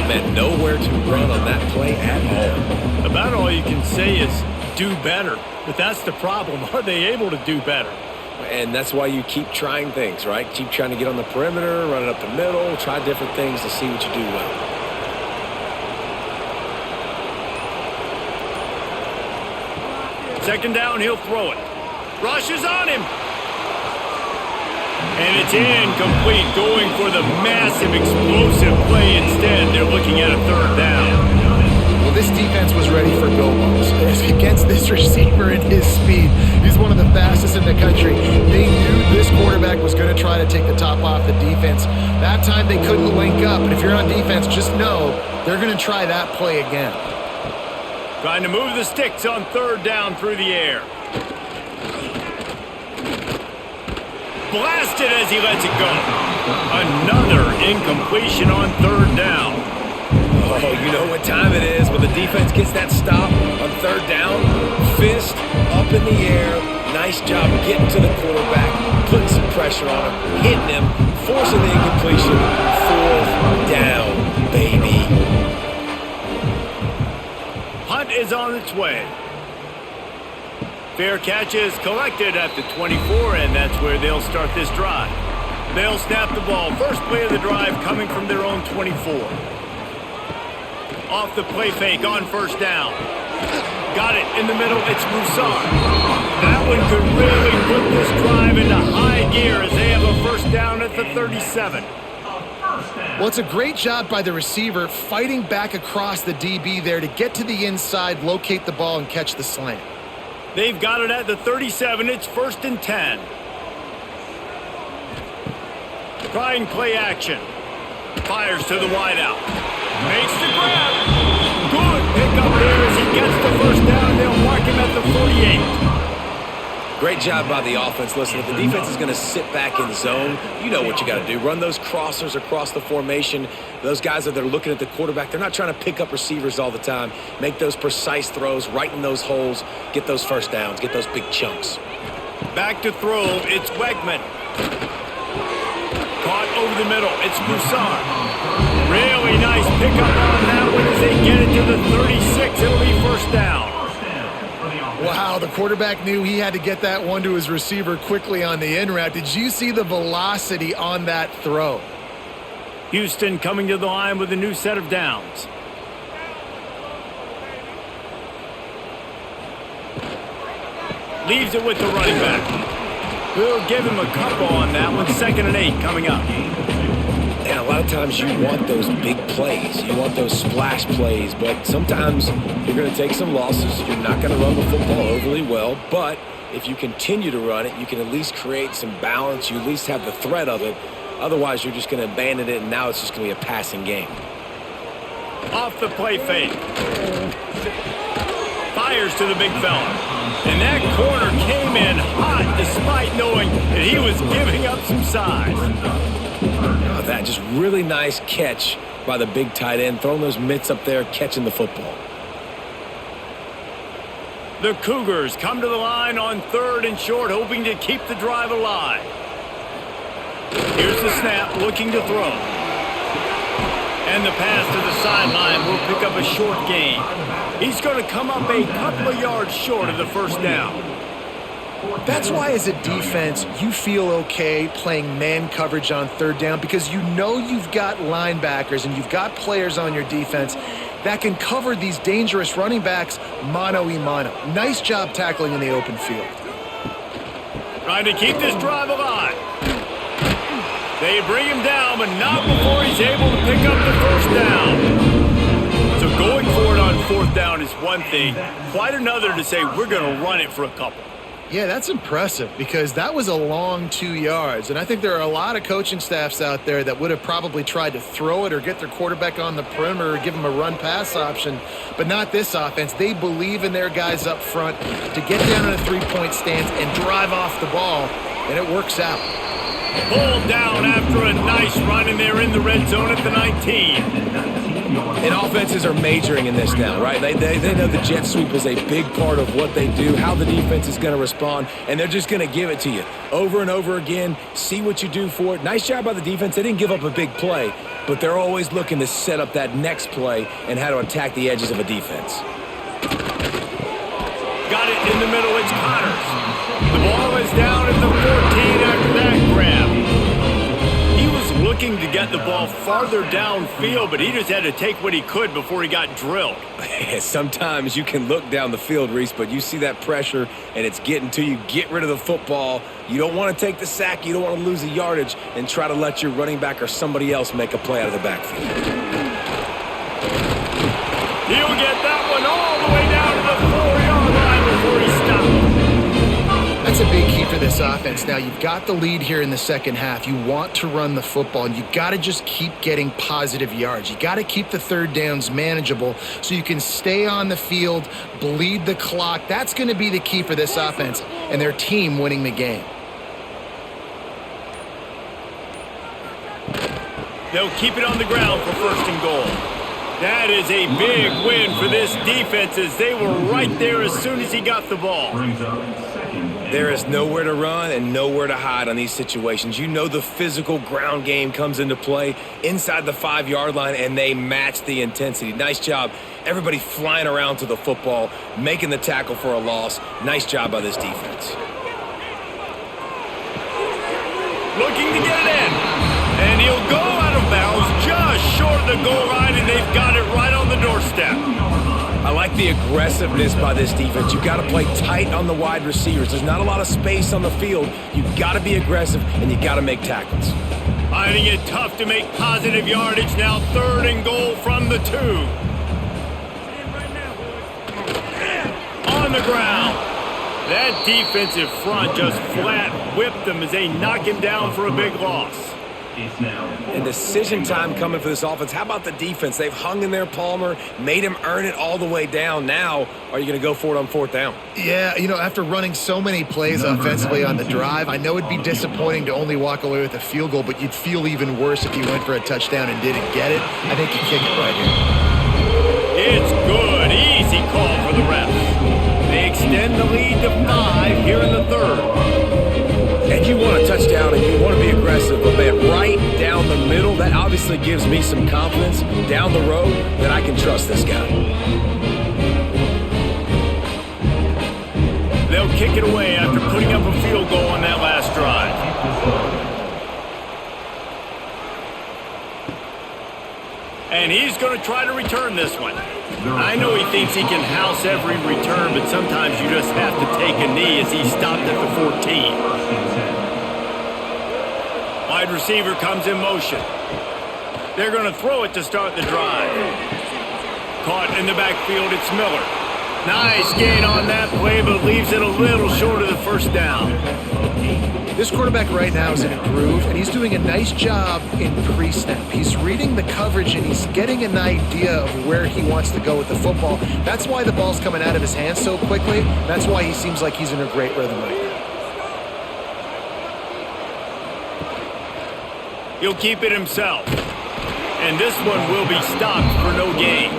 Man, nowhere to run on that play at all. About all you can say is do better. But that's the problem. Are they able to do better? And that's why you keep trying things, right? Keep trying to get on the perimeter, run it up the middle, try different things to see what you do well. Second down, he'll throw it. Rush is on him. And it's incomplete, going for the massive, explosive play instead. They're looking at a 3rd down. Well, this defense was ready for go-balls. Against this receiver and his speed, he's one of the fastest in the country. They knew this quarterback was going to try to take the top off the defense. That time they couldn't link up, but if you're on defense, just know they're going to try that play again. Trying to move the sticks on 3rd down through the air. Blasted as he lets it go. Another incompletion on 3rd down. Oh, you know what time it is when the defense gets that stop on 3rd down. Fist up in the air. Nice job getting to the quarterback, putting some pressure on him, hitting him, forcing the incompletion. 4th down, baby. Hunt is on its way. Fair catch is collected at the 24, and that's where they'll start this drive. They'll snap the ball. First play of the drive coming from their own 24. Off the play fake on 1st down. Got it in the middle. It's Broussard. That one could really put this drive into high gear as they have a 1st down at the 37. Well, it's a great job by the receiver fighting back across the DB there to get to the inside, locate the ball, and catch the slant. They've got it at the 37. It's 1st and 10. Trying play action. Fires to the wideout. Makes the grab. Good pick up there as he gets the 1st down. They'll mark him at the 48. Great job by the offense. Listen, if the defense is going to sit back in zone, you know what you got to do. Run those crossers across the formation. Those guys that are looking at the quarterback, they're not trying to pick up receivers all the time. Make those precise throws, right in those holes, get those first downs, get those big chunks. Back to throw, it's Wegman. Caught over the middle, it's Broussard. Really nice pickup on that one as they get it to the 36. It'll be first down. Wow, the quarterback knew he had to get that one to his receiver quickly on the in route. Did you see the velocity on that throw? Houston coming to the line with a new set of downs. Leaves it with the running back. We'll give him a couple on that one. 2nd and 8 coming up. And a lot of times you want those big plays. You want those splash plays, but sometimes you're going to take some losses. You're not going to run the football overly well, but if you continue to run it, you can at least create some balance. You at least have the threat of it. Otherwise, you're just going to abandon it, and now it's just going to be a passing game. Off the play fake. Fires to the big fella. And that corner came in hot despite knowing that he was giving up some size. Oh, that just really nice catch by the big tight end, throwing those mitts up there, catching the football. The Cougars come to the line on 3rd and short, hoping to keep the drive alive. Here's the snap, looking to throw. And the pass to the sideline will pick up a short gain. He's going to come up a couple of yards short of the first down. That's why as a defense, you feel okay playing man coverage on 3rd down because you know you've got linebackers and you've got players on your defense that can cover these dangerous running backs mano-a-mano. Nice job tackling in the open field. Trying to keep this drive alive. They bring him down, but not before he's able to pick up the first down. So going for it on 4th down is one thing. Quite another to say we're going to run it for a couple. Yeah, that's impressive because that was a long 2 yards. And I think there are a lot of coaching staffs out there that would have probably tried to throw it or get their quarterback on the perimeter or give him a run-pass option, but not this offense. They believe in their guys up front to get down in a 3-point stance and drive off the ball, and it works out. Pulled down after a nice run, and they're in the red zone at the 19. And offenses are majoring in this now, right? They know the jet sweep is a big part of what they do, how the defense is going to respond, and they're just going to give it to you over and over again, see what you do for it. Nice job by the defense. They didn't give up a big play, but they're always looking to set up that next play and how to attack the edges of a defense. Got it in the middle. It's Cougars. The ball is down at the 14 after that grab. He was looking to get the ball farther downfield, but he just had to take what he could before he got drilled. Sometimes you can look down the field, Reese, but you see that pressure, and it's getting to you. Get rid of the football. You don't want to take the sack. You don't want to lose the yardage, and try to let your running back or somebody else make a play out of the backfield. He'll get that one all the way down to the 4-yard line before he stopped. That's a big key for this offense. Now, you've got the lead here in the second half. You want to run the football, and you've got to just keep getting positive yards. You got to keep the 3rd downs manageable so you can stay on the field, bleed the clock. That's going to be the key for this offense and their team winning the game. They'll keep it on the ground for 1st and goal. That is a big win for this defense as they were right there as soon as he got the ball. There is nowhere to run and nowhere to hide on these situations. You know the physical ground game comes into play inside the 5-yard line, and they match the intensity. Nice job. Everybody flying around to the football, making the tackle for a loss. Nice job by this defense. Looking to get it in. And he'll go out of bounds just short of the goal line, and they've got it right on the doorstep. I like the aggressiveness by this defense. You've got to play tight on the wide receivers. There's not a lot of space on the field. You've got to be aggressive, and you've got to make tackles. Finding it tough to make positive yardage. Now 3rd and goal from the 2. On the ground. That defensive front just flat whipped them as they knock him down for a big loss. is now. And decision time coming for this offense. How about the defense? They've hung in there, Palmer, made him earn it all the way down. Now, are you going to go for it on fourth down? Yeah, after running so many plays offensively on the drive, I know it'd be disappointing to only walk away with a field goal, but you'd feel even worse if you went for a touchdown and didn't get it. I think you kick it right here. It's good. Easy call for the refs. They extend the lead to 5 here in the third. And you want a touchdown and you want to be aggressive, but man, right down the middle, that obviously gives me some confidence down the road that I can trust this guy. They'll kick it away after putting up a field goal on that last drive. And he's going to try to return this one. I know he thinks he can house every return, but sometimes you just have to take a knee as he stopped at the 14. Wide receiver comes in motion. They're going to throw it to start the drive. Caught in the backfield, it's Miller. Nice gain on that play, but leaves it a little short of the first down. This quarterback right now is in a groove, and he's doing a nice job in pre-snap. He's reading the coverage, and he's getting an idea of where he wants to go with the football. That's why the ball's coming out of his hands so quickly. That's why he seems like he's in a great rhythm right now. He'll keep it himself. And this one will be stopped for no gain.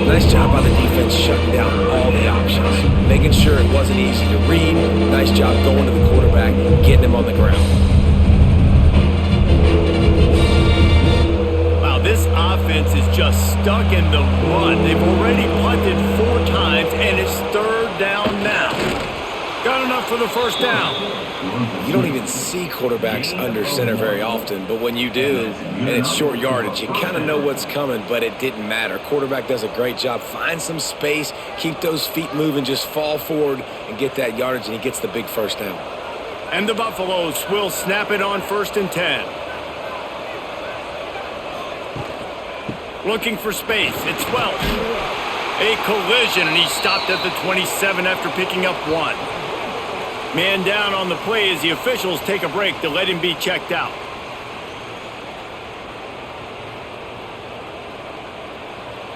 Nice job by the defense shutting down all the options, making sure it wasn't easy to read. Nice job going to the quarterback, getting him on the ground. Wow, this offense is just stuck in the run. They've already punted 4 times, and it's third down now. Got enough for the first down. You don't even see quarterbacks under center very often, but when you do, and it's short yardage, you kind of know what's coming, but it didn't matter. Quarterback does a great job. Find some space, keep those feet moving, just fall forward and get that yardage, and he gets the big first down. And the Buffaloes will snap it on 1st and 10. Looking for space. It's Welch. A collision, and he stopped at the 27 after picking up 1. Man down on the play as the officials take a break to let him be checked out.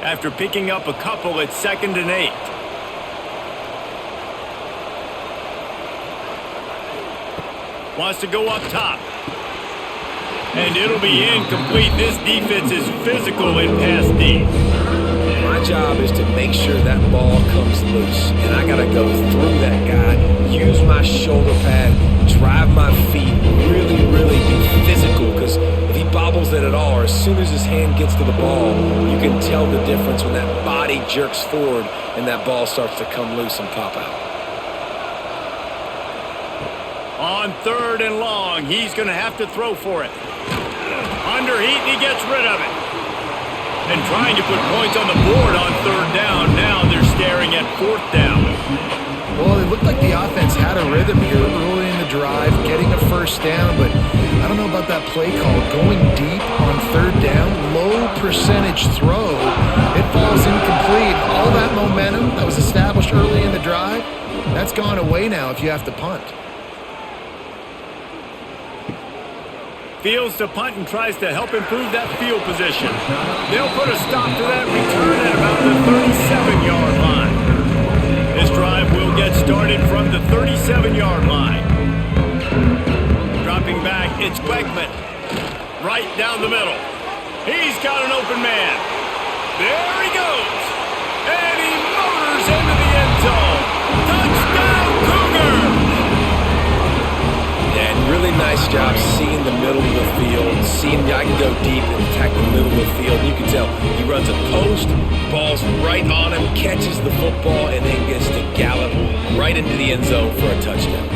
After picking up a couple, it's 2nd and 8. Wants to go up top. And it'll be incomplete. This defense is physical in pass deep. My job is to make sure that ball comes loose, and I got to go through that guy, use my shoulder pad, drive my feet, really be physical, because if he bobbles it at all, or as soon as his hand gets to the ball, you can tell the difference when that body jerks forward and that ball starts to come loose and pop out. On 3rd and long, he's going to have to throw for it. Under heat, and he gets rid of it. And trying to put points on the board on 3rd down. Now they're staring at 4th down. Well, it looked like the offense had a rhythm here early in the drive, getting a first down, but I don't know about that play call. Going deep on 3rd down, low percentage throw. It falls incomplete. All that momentum that was established early in the drive, that's gone away now if you have to punt. Fields to punt and tries to help improve that field position. They'll put a stop to that return at about the 37-yard line. This drive will get started from the 37-yard line. Dropping back, it's Wegman. Right down the middle. He's got an open man. There he goes. And he motors into the end zone. Touchdown, Cougars! And really nice job seeing the middle of the field, seeing I can go deep and attack the middle of the field. You can tell he runs a post, ball's right on him, catches the football, and then gets to gallop right into the end zone for a touchdown.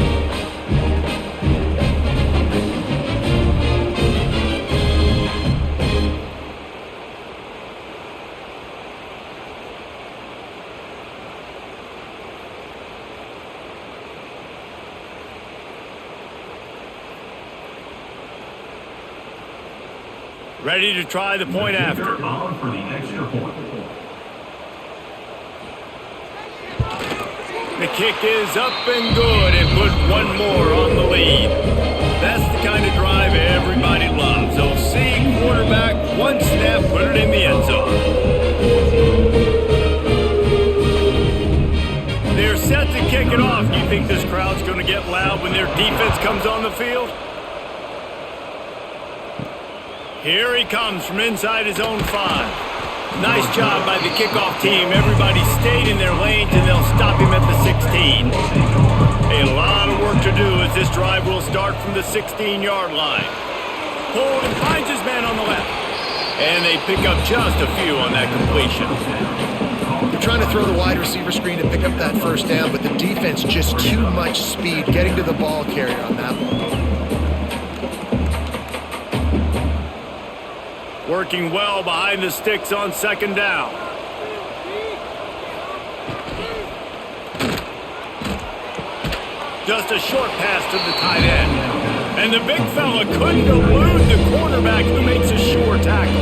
Ready to try the point after. On for the extra point. The kick is up and good, and put one more on the lead. That's the kind of drive everybody loves. They'll see quarterback, one snap, put it in the end zone. They're set to kick it off. Do you think this crowd's going to get loud when their defense comes on the field? Here he comes from inside his own 5. Nice job by the kickoff team. Everybody stayed in their lanes, and they'll stop him at the 16. A lot of work to do as this drive will start from the 16-yard line. Holden finds his man on the left. And they pick up just a few on that completion. They're trying to throw the wide receiver screen to pick up that first down, but the defense just too much speed getting to the ball carrier on that one. Working well behind the sticks on second down. Just a short pass to the tight end. And the big fella couldn't elude the quarterback who makes a sure tackle.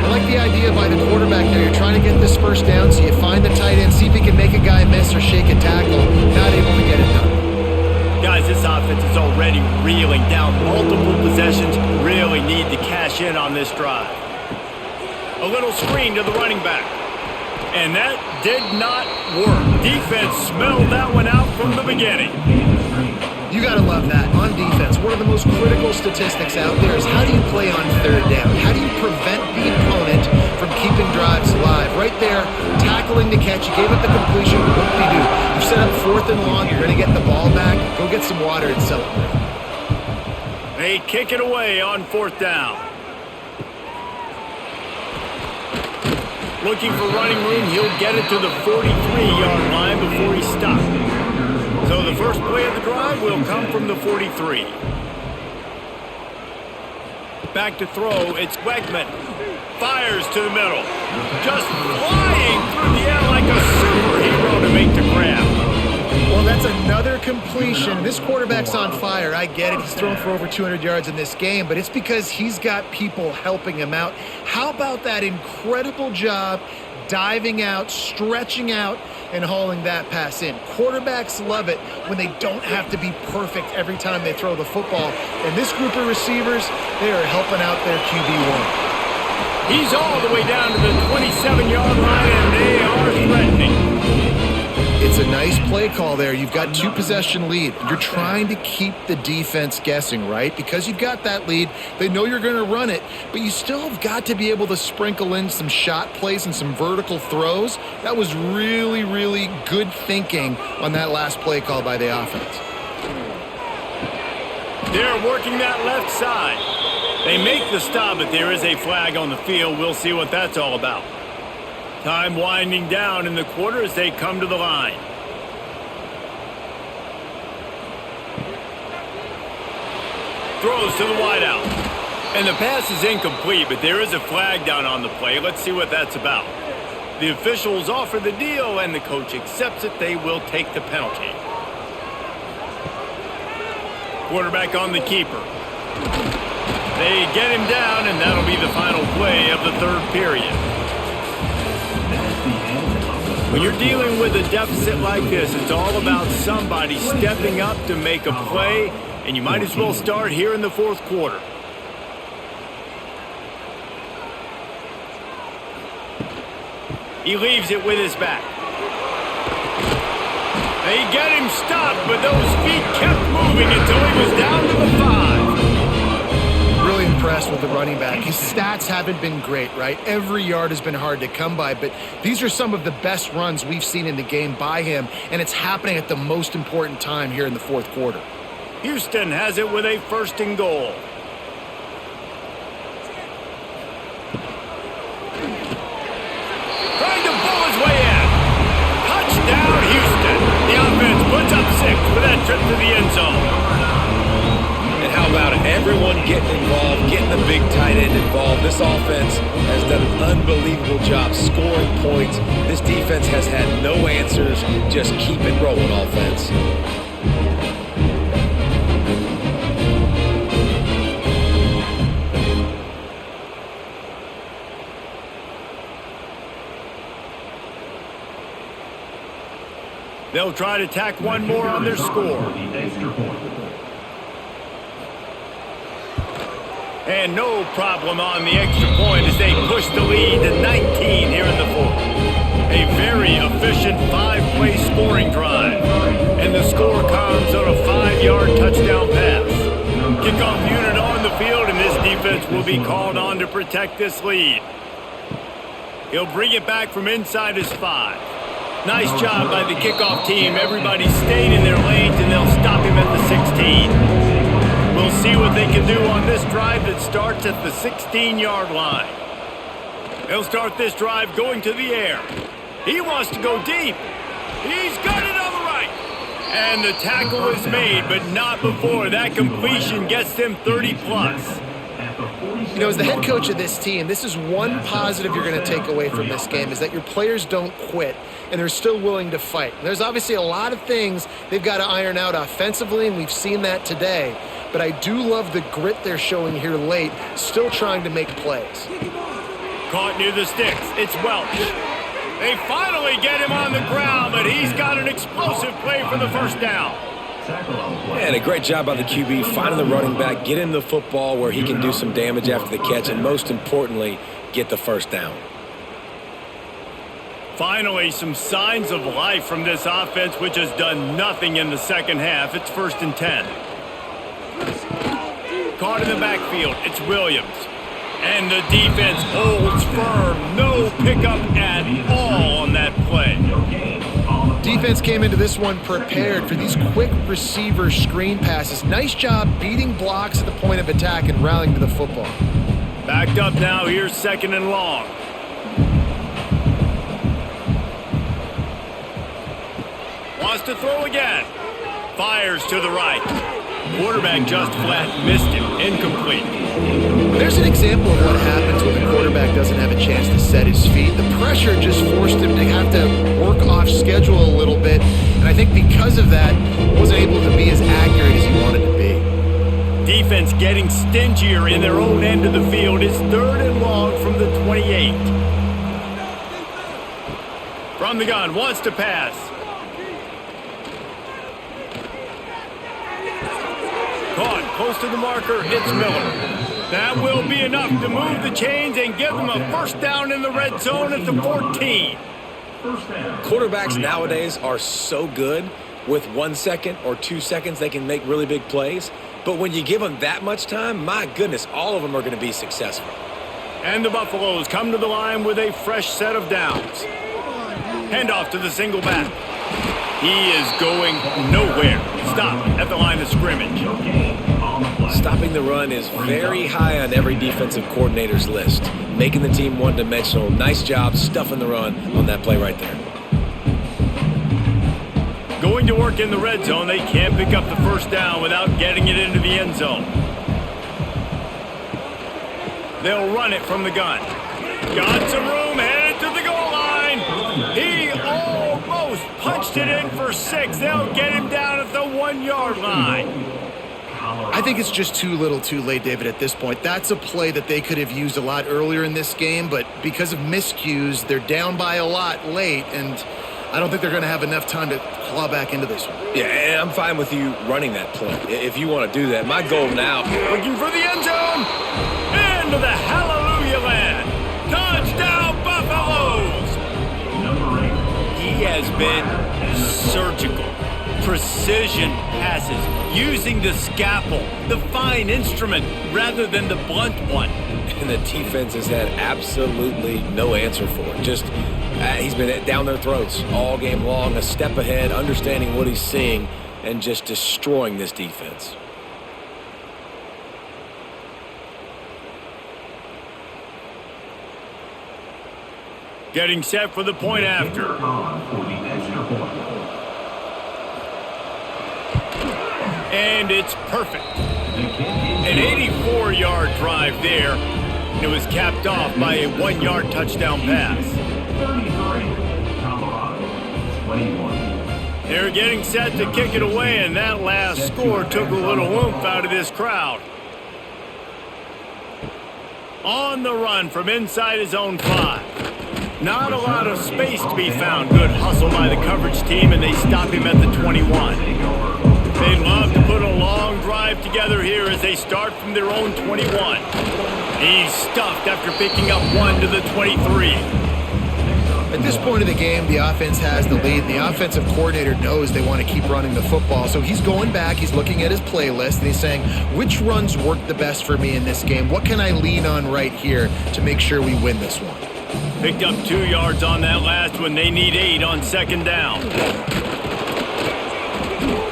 I like the idea by the quarterback there. You're trying to get this first down, so you find the tight end, see if he can make a guy miss or shake a tackle. Not able to get it done. Guys, this offense is already reeling down multiple possessions. Really need to cash in on this drive. A little screen to the running back. And that did not work. Defense smelled that one out from the beginning. You got to love that. On defense, one of the most critical statistics out there is how do you play on third down? How do you prevent the opponent from keeping drives alive? Right there, tackling the catch. You gave up the completion. What do you do? You set up 4th and long. You're going to get the ball back. Go get some water and celebrate. They kick it away on 4th down. Looking for running room. He'll get it to the 43-yard line before he stops. So the first play of the drive will come from the 43. Back to throw, it's Wegman. Fires to the middle. Just flying through the air like a superhero to make the grab. Well, that's another completion. This quarterback's on fire. I get it. He's thrown for over 200 yards in this game, but it's because he's got people helping him out. How about that incredible job diving out, stretching out, and hauling that pass in? Quarterbacks love it when they don't have to be perfect every time they throw the football. And this group of receivers, they are helping out their QB1. He's all the way down to the 27-yard line, and they are threatening. It's a nice play call there. You've got 2-possession lead. You're trying to keep the defense guessing, right? Because you've got that lead. They know you're going to run it, but you still have got to be able to sprinkle in some shot plays and some vertical throws. That was really, really good thinking on that last play call by the offense. They're working that left side. They make the stop, but there is a flag on the field. We'll see what that's all about. Time winding down in the quarter as they come to the line. Throws to the wideout. And the pass is incomplete, but there is a flag down on the play. Let's see what that's about. The officials offer the deal, and the coach accepts it. They will take the penalty. Quarterback on the keeper. They get him down, and that'll be the final play of the third period. When you're dealing with a deficit like this, it's all about somebody stepping up to make a play, and you might as well start here in the fourth quarter. He leaves it with his back. They get him stopped, but those feet kept moving until he was down to the 5. Really impressed with the running back. His stats haven't been great, right? Every yard has been hard to come by, but these are some of the best runs we've seen in the game by him, and it's happening at the most important time here in the fourth quarter. Houston has it with a 1st and goal. Trying to pull his way in. Touchdown, Houston. The offense puts up 6 for that trip to the end zone. And how about it? Everyone getting involved, getting the big tight end involved. This offense has done an unbelievable job scoring points. This defense has had no answers. Just keep it rolling, offense. They'll try to tack one more on their score. And no problem on the extra point as they push the lead to 19 here in the fourth. A very efficient 5-play scoring drive. And the score comes on a 5-yard touchdown pass. Kickoff unit on the field, and this defense will be called on to protect this lead. He'll bring it back from inside his 5. Nice job by the kickoff team. Everybody stayed in their lanes, and they'll stop him at the 16. We'll see what they can do on this drive that starts at the 16-yard line. They'll start this drive going to the air. He wants to go deep. He's got it on the right. And the tackle is made, but not before that completion gets them 30-plus. You know, as the head coach of this team, this is one positive you're going to take away from this game, is that your players don't quit, and they're still willing to fight. There's obviously a lot of things they've got to iron out offensively, and we've seen that today. But I do love the grit they're showing here late, still trying to make plays. Caught near the sticks. It's Welch. They finally get him on the ground, but he's got an explosive play for the first down. And a great job by the QB, finding the running back, get him the football where he can do some damage after the catch, and most importantly, get the first down. Finally, some signs of life from this offense, which has done nothing in the second half. It's 1st and 10. Caught in the backfield. It's Williams. And the defense holds firm. No pickup at all on that play. Defense came into this one prepared for these quick receiver screen passes. Nice job beating blocks at the point of attack and rallying to the football. Backed up now. Here's 2nd and long. Wants to throw again. Fires to the right. Quarterback just flat missed him. Incomplete. There's an example of what happens when the quarterback doesn't have a chance to set his feet. The pressure just forced him to have to work off schedule a little bit, and I think because of that, wasn't able to be as accurate as he wanted to be. Defense getting stingier in their own end of the field. It's 3rd and long from the 28. From the gun, wants to pass. Caught close to the marker. It's Miller. That will be enough to move the chains and give them a first down in the red zone at the 14. Quarterbacks nowadays are so good. With 1 second or 2 seconds, they can make really big plays. But when you give them that much time, my goodness, all of them are going to be successful. And the Buffaloes come to the line with a fresh set of downs. Handoff to the single back. He is going nowhere. Stop at the line of scrimmage. Stopping the run is very high on every defensive coordinator's list. Making the team one-dimensional. Nice job stuffing the run on that play right there. Going to work in the red zone. They can't pick up the first down without getting it into the end zone. They'll run it from the gun. Got some room, headed to the goal line. He almost punched it in for 6. They'll get him down at the 1-yard line. I think it's just too little too late, David, at this point. That's a play that they could have used a lot earlier in this game, but because of miscues, they're down by a lot late, and I don't think they're going to have enough time to claw back into this one. Yeah, and I'm fine with you running that play if you want to do that. My goal now, looking for the end zone. Into the hallelujah land. Touchdown, Buffaloes. He has been surgical. Precision passes, using the scalpel, the fine instrument, rather than the blunt one. And the defense has had absolutely no answer for it. Just, he's been down their throats all game long, a step ahead, understanding what he's seeing, and just destroying this defense. Getting set for the point after. And it's perfect. An 84-yard drive there. It was capped off by a 1-yard touchdown pass. They're getting set to kick it away, and that last score took a little oomph out of this crowd. On the run from inside his own 5. Not a lot of space to be found. Good hustle by the coverage team, and they stop him at the 21. They'd love to put a long drive drive together here as they start from their own 21. He's stuffed after picking up 1 to the 23. At this point of the game, the offense has the lead, and the offensive coordinator knows they want to keep running the football. So he's going back, he's looking at his playlist, and he's saying, which runs work the best for me in this game? What can I lean on right here to make sure we win this one? Picked up 2 yards on that last one. They need 8 on second down.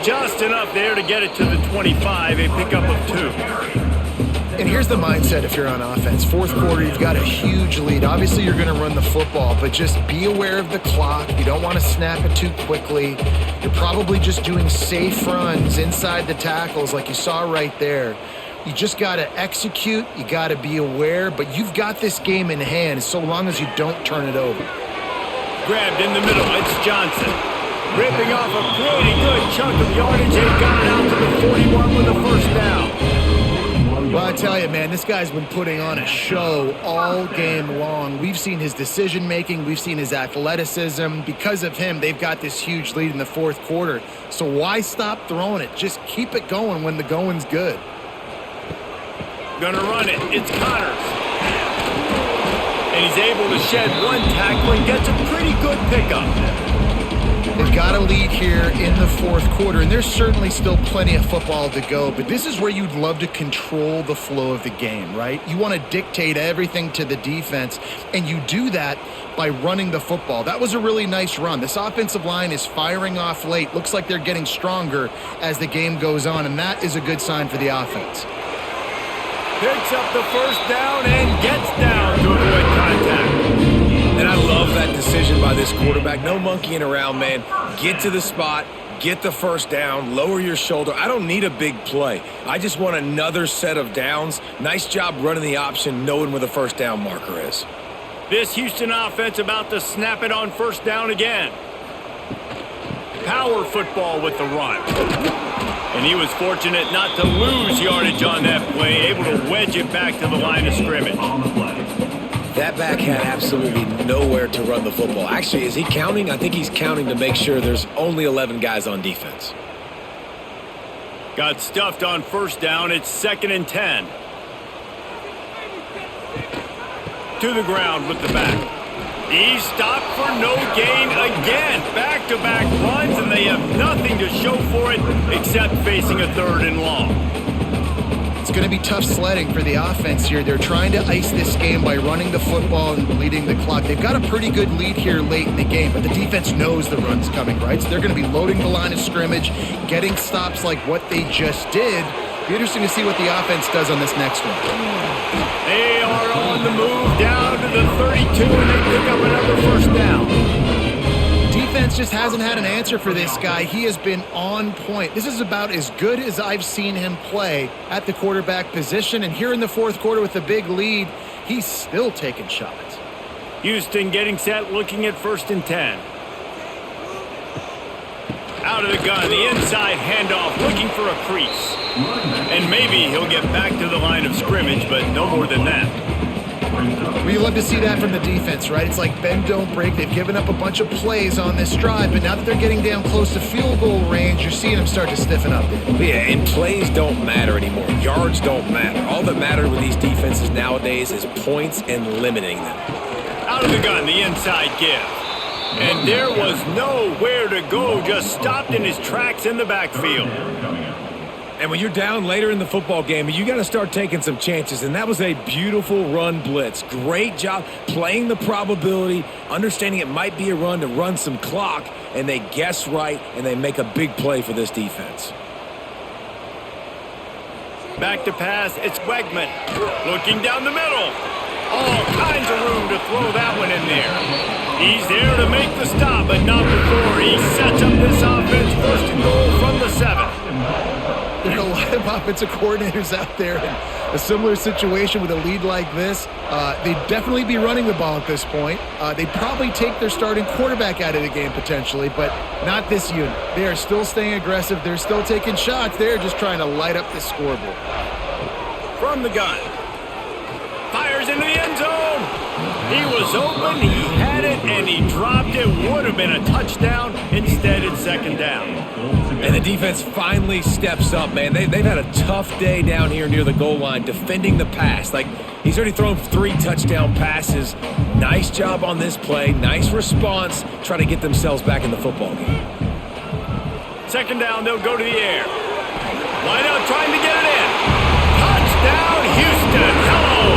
Just enough there to get it to the 25, a pickup of 2. And here's the mindset if you're on offense. Fourth quarter, you've got a huge lead. Obviously, you're going to run the football, but just be aware of the clock. You don't want to snap it too quickly. You're probably just doing safe runs inside the tackles like you saw right there. You just got to execute. You got to be aware, but you've got this game in hand so long as you don't turn it over. Grabbed in the middle. It's Johnson. Ripping off a pretty good chunk of yardage. They've got it out to the 41 with a first down. Well, I tell you, man, this guy's been putting on a show all game long. We've seen his decision-making. We've seen his athleticism. Because of him, they've got this huge lead in the fourth quarter. So why stop throwing it? Just keep it going when the going's good. Gonna run it. It's Connors. And he's able to shed 1 tackle and gets a pretty good pickup. They've got a lead here in the fourth quarter, and there's certainly still plenty of football to go, but this is where you'd love to control the flow of the game, right? You want to dictate everything to the defense, and you do that by running the football. That was a really nice run. This offensive line is firing off late. Looks like they're getting stronger as the game goes on, and that is a good sign for the offense. Picks up the first down and gets down to avoid contact. And I love that decision by this quarterback. No monkeying around, man. Get to the spot, get the first down, lower your shoulder. I don't need a big play. I just want another set of downs. Nice job running the option, knowing where the first down marker is. This Houston offense about to snap it on first down again. Power football with the run. And he was fortunate not to lose yardage on that play, able to wedge it back to the line of scrimmage. That back had absolutely nowhere to run the football. Actually, is he counting? I think he's counting to make sure there's only 11 guys on defense. Got stuffed on first down. It's 2nd and 10. To the ground with the back. He's stopped for no gain again. Back-to-back runs, and they have nothing to show for it except facing a 3rd and long. It's going to be tough sledding for the offense here. They're trying to ice this game by running the football and bleeding the clock. They've got a pretty good lead here late in the game, but the defense knows the run's coming, right? So they're going to be loading the line of scrimmage, getting stops like what they just did. Be interesting to see what the offense does on this next one. They are on the move down to the 32, and they pick up another first down. Defense just hasn't had an answer for this guy. He has been on point. This is about as good as I've seen him play at the quarterback position. And here in the fourth quarter with a big lead, he's still taking shots. Houston getting set, looking at 1st and 10. Out of the gun, the inside handoff, looking for a crease. And maybe he'll get back to the line of scrimmage, but no more than that. We love to see that from the defense, right? It's like bend, don't break. They've given up a bunch of plays on this drive, but now that they're getting down close to field goal range, you're seeing them start to stiffen up. Yeah, and plays don't matter anymore. Yards don't matter. All that matters with these defenses nowadays is points and limiting them. Out of the gun, the inside give. And there was nowhere to go, just stopped in his tracks in the backfield. And when you're down later in the football game, you got to start taking some chances. And that was a beautiful run blitz. Great job playing the probability, understanding it might be a run to run some clock, and they guess right, and they make a big play for this defense. Back to pass, it's Wegman. Looking down the middle. All kinds of room to throw that one in there. He's there to make the stop, but not before he sets up this offense 1st and goal from the 7. There are a lot of offensive coordinators out there in a similar situation with a lead like this. They'd definitely be running the ball at this point. They'd probably take their starting quarterback out of the game potentially, but not this unit. They are still staying aggressive. They're still taking shots. They're just trying to light up the scoreboard. From the gun. Fires into the end zone. He was open. He had it, And he dropped it. Would have been a touchdown. Instead, it's second down. And the defense finally steps up, man. They've had a tough day down here near the goal line defending the pass. Like, he's already thrown 3 touchdown passes. Nice job on this play. Nice response. Try to get themselves back in the football game. Second down, they'll go to the air. Line out trying to get it in. Touchdown, Houston. Hello.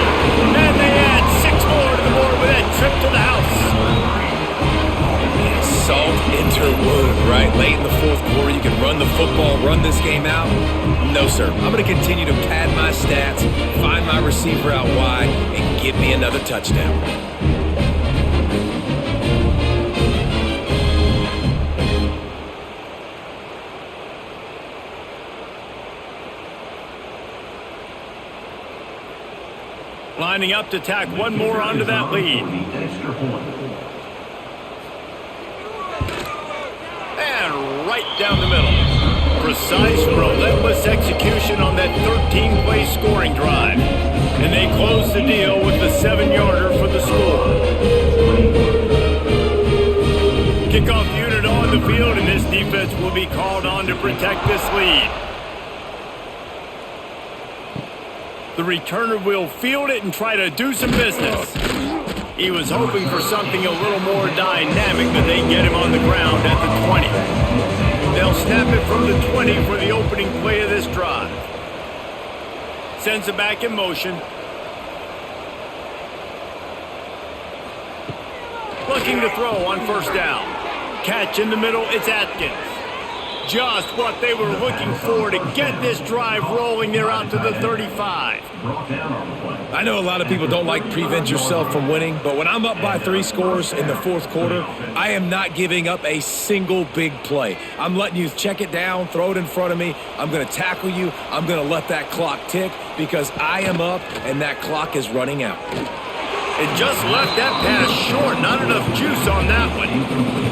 And they add 6 more to the board with that trip to the house. Salt into wound, right? Late in the fourth quarter, you can run the football, run this game out. No, sir. I'm going to continue to pad my stats, find my receiver out wide, and get me another touchdown. Lining up to tack one more onto that lead. And right down the middle. Precise, relentless execution on that 13-play scoring drive. And they close the deal with the 7-yarder for the score. Kickoff unit on the field, and this defense will be called on to protect this lead. The returner will field it and try to do some business. He was hoping for something a little more dynamic, but they get him on the ground at the 20. They'll snap it from the 20 for the opening play of this drive. Sends it back in motion. Looking to throw on first down. Catch in the middle, it's Atkins. Just what they were looking for to get this drive rolling. They're out to the 35. I know a lot of people don't like prevent yourself from winning, but when I'm up by 3 scores in the fourth quarter, I am not giving up a single big play. I'm letting you check it down, throw it in front of me. I'm going to tackle you. I'm going to let that clock tick because I am up and that clock is running out. It just left that pass short. Not enough juice on that one.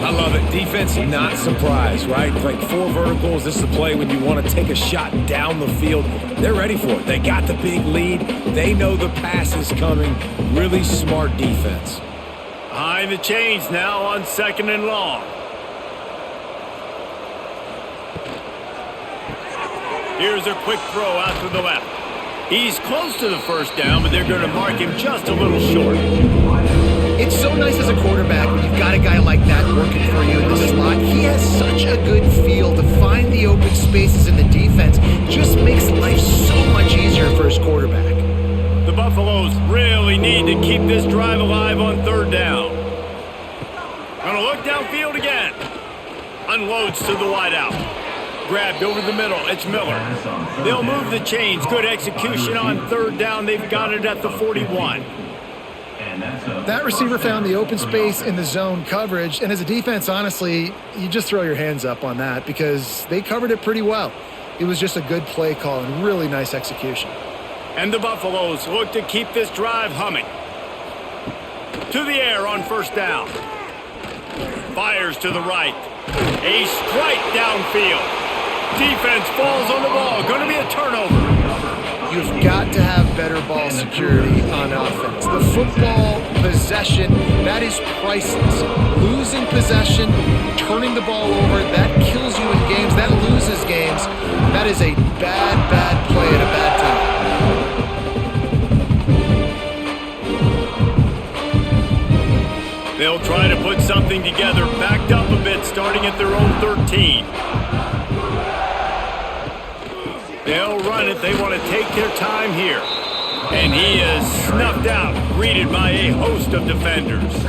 I love it. Defense not surprised, right? Like 4 verticals. This is the play when you want to take a shot down the field. They're ready for it. They got the big lead. They know the pass is coming. Really smart defense. Behind the chains now on second and long. Here's a quick throw out to the left. He's close to the first down, but they're going to mark him just a little short. It's so nice as a quarterback when you've got a guy like that working for you in the slot. He has such a good feel to find the open spaces in the defense. Just makes life so much easier for his quarterback. The Buffaloes really need to keep this drive alive on third down. Gonna look downfield again. Unloads to the wideout. Grabbed over the middle. It's Miller. They'll move the chains. Good execution on third down. They've got it at the 41. That receiver found the open space in the zone coverage, and as a defense, honestly, you just throw your hands up on that because they covered it pretty well. It was just a good play call and really nice execution. And the Buffaloes look to keep this drive humming. To the air on first down. Fires to the right. A strike downfield. Defense falls on the ball. Going to be a turnover. You've got to have better ball security on offense. The football possession, that is priceless. Losing possession, turning the ball over, that kills you in games. That loses games. That is a bad, bad play at a bad time. They'll try to put something together, backed up a bit, starting at their own 13. They'll run it. They want to take their time here. And he is snuffed out, greeted by a host of defenders.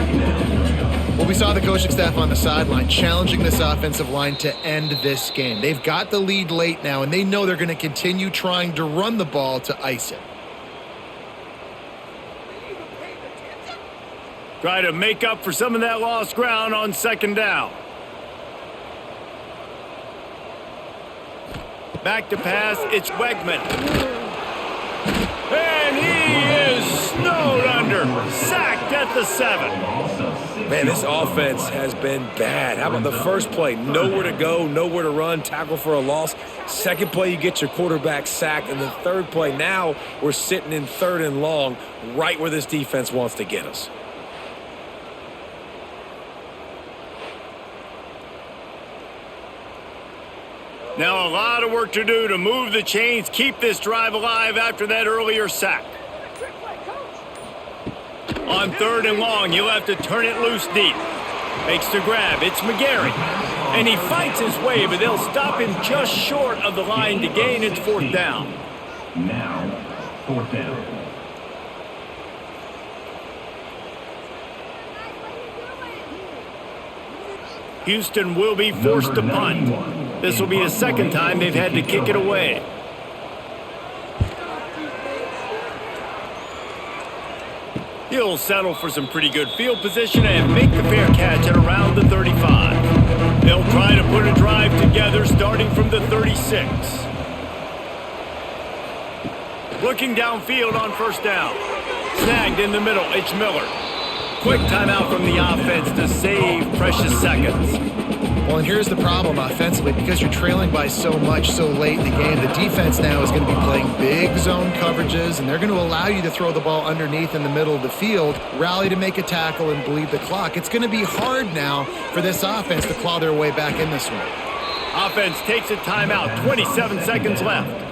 Well, we saw the coaching staff on the sideline challenging this offensive line to end this game. They've got the lead late now, and they know they're going to continue trying to run the ball to ice it. Try to make up for some of that lost ground on second down. Back to pass, it's Wegman. And he is snowed under, sacked at the 7. Man, this offense has been bad. How about the first play? Nowhere to go, nowhere to run, tackle for a loss. Second play, you get your quarterback sacked. And the third play, now we're sitting in third and long, right where this defense wants to get us. Now a lot of work to do to move the chains, keep this drive alive after that earlier sack. On 3rd and long, he'll have to turn it loose deep. Makes the grab. It's McGarry. And he fights his way, but they'll stop him just short of the line to gain its 4th down. Now, 4th down. Houston will be forced to punt. This will be the 2nd time they've had to kick it away. He'll settle for some pretty good field position and make the fair catch at around the 35. They'll try to put a drive together starting from the 36. Looking downfield on 1st down. Snagged in the middle, it's Miller. Quick timeout from the offense to save precious seconds. Well, and here's the problem offensively. Because you're trailing by so much so late in the game, the defense now is going to be playing big zone coverages, and they're going to allow you to throw the ball underneath in the middle of the field, rally to make a tackle, and bleed the clock. It's going to be hard now for this offense to claw their way back in this one. Offense takes a timeout, 27 seconds left.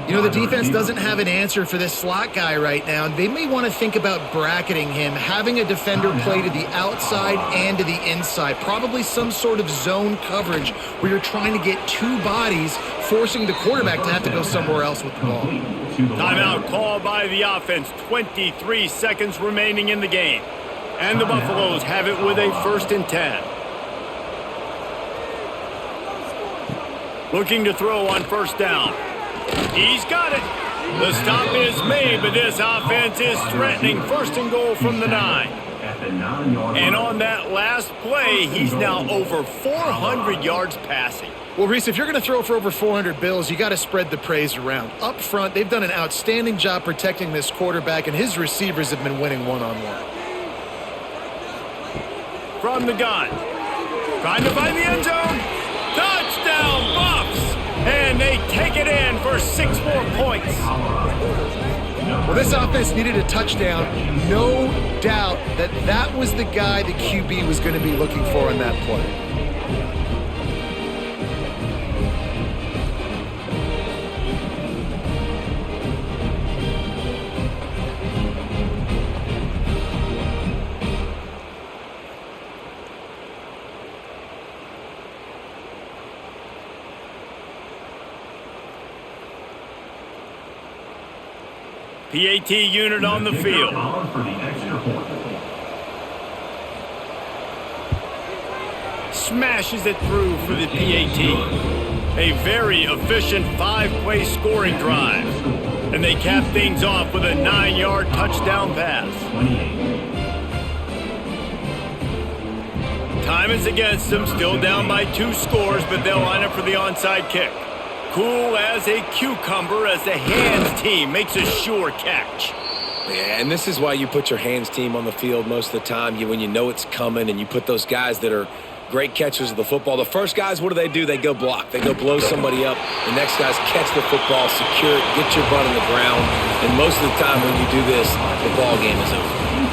You know, the defense doesn't have an answer for this slot guy right now. They may want to think about bracketing him, having a defender play to the outside and to the inside. Probably some sort of zone coverage where you're trying to get 2 bodies, forcing the quarterback to have to go somewhere else with the ball. Timeout called by the offense. 23 seconds remaining in the game. And the Buffaloes have it with a 1st and 10. Looking to throw on 1st down. He's got it. The stop is made, but this offense is threatening 1st and goal from the 9. And on that last play, he's now over 400 yards passing. Well, Reese, if you're going to throw for over 400 bills, you got to spread the praise around. Up front, they've done an outstanding job protecting this quarterback, and his receivers have been winning one-on-one. From the gun. Trying to find the end zone. Touchdown, Buffs! And they take it in for 6 more points. Well, this offense needed a touchdown. No doubt that that was the guy the QB was going to be looking for on that play. PAT unit on the field. Smashes it through for the PAT. A very efficient 5-play scoring drive. And they cap things off with a 9-yard touchdown pass. Time is against them, still down by 2 scores, but they'll line up for the onside kick. Cool as a cucumber as the hands team makes a sure catch. Yeah, and this is why you put your hands team on the field most of the time. When you know it's coming, and you put those guys that are great catchers of the football. The first guys, what do? They go block. They go blow somebody up. The next guys catch the football, secure it, get your butt on the ground. And most of the time when you do this, the ball game is over.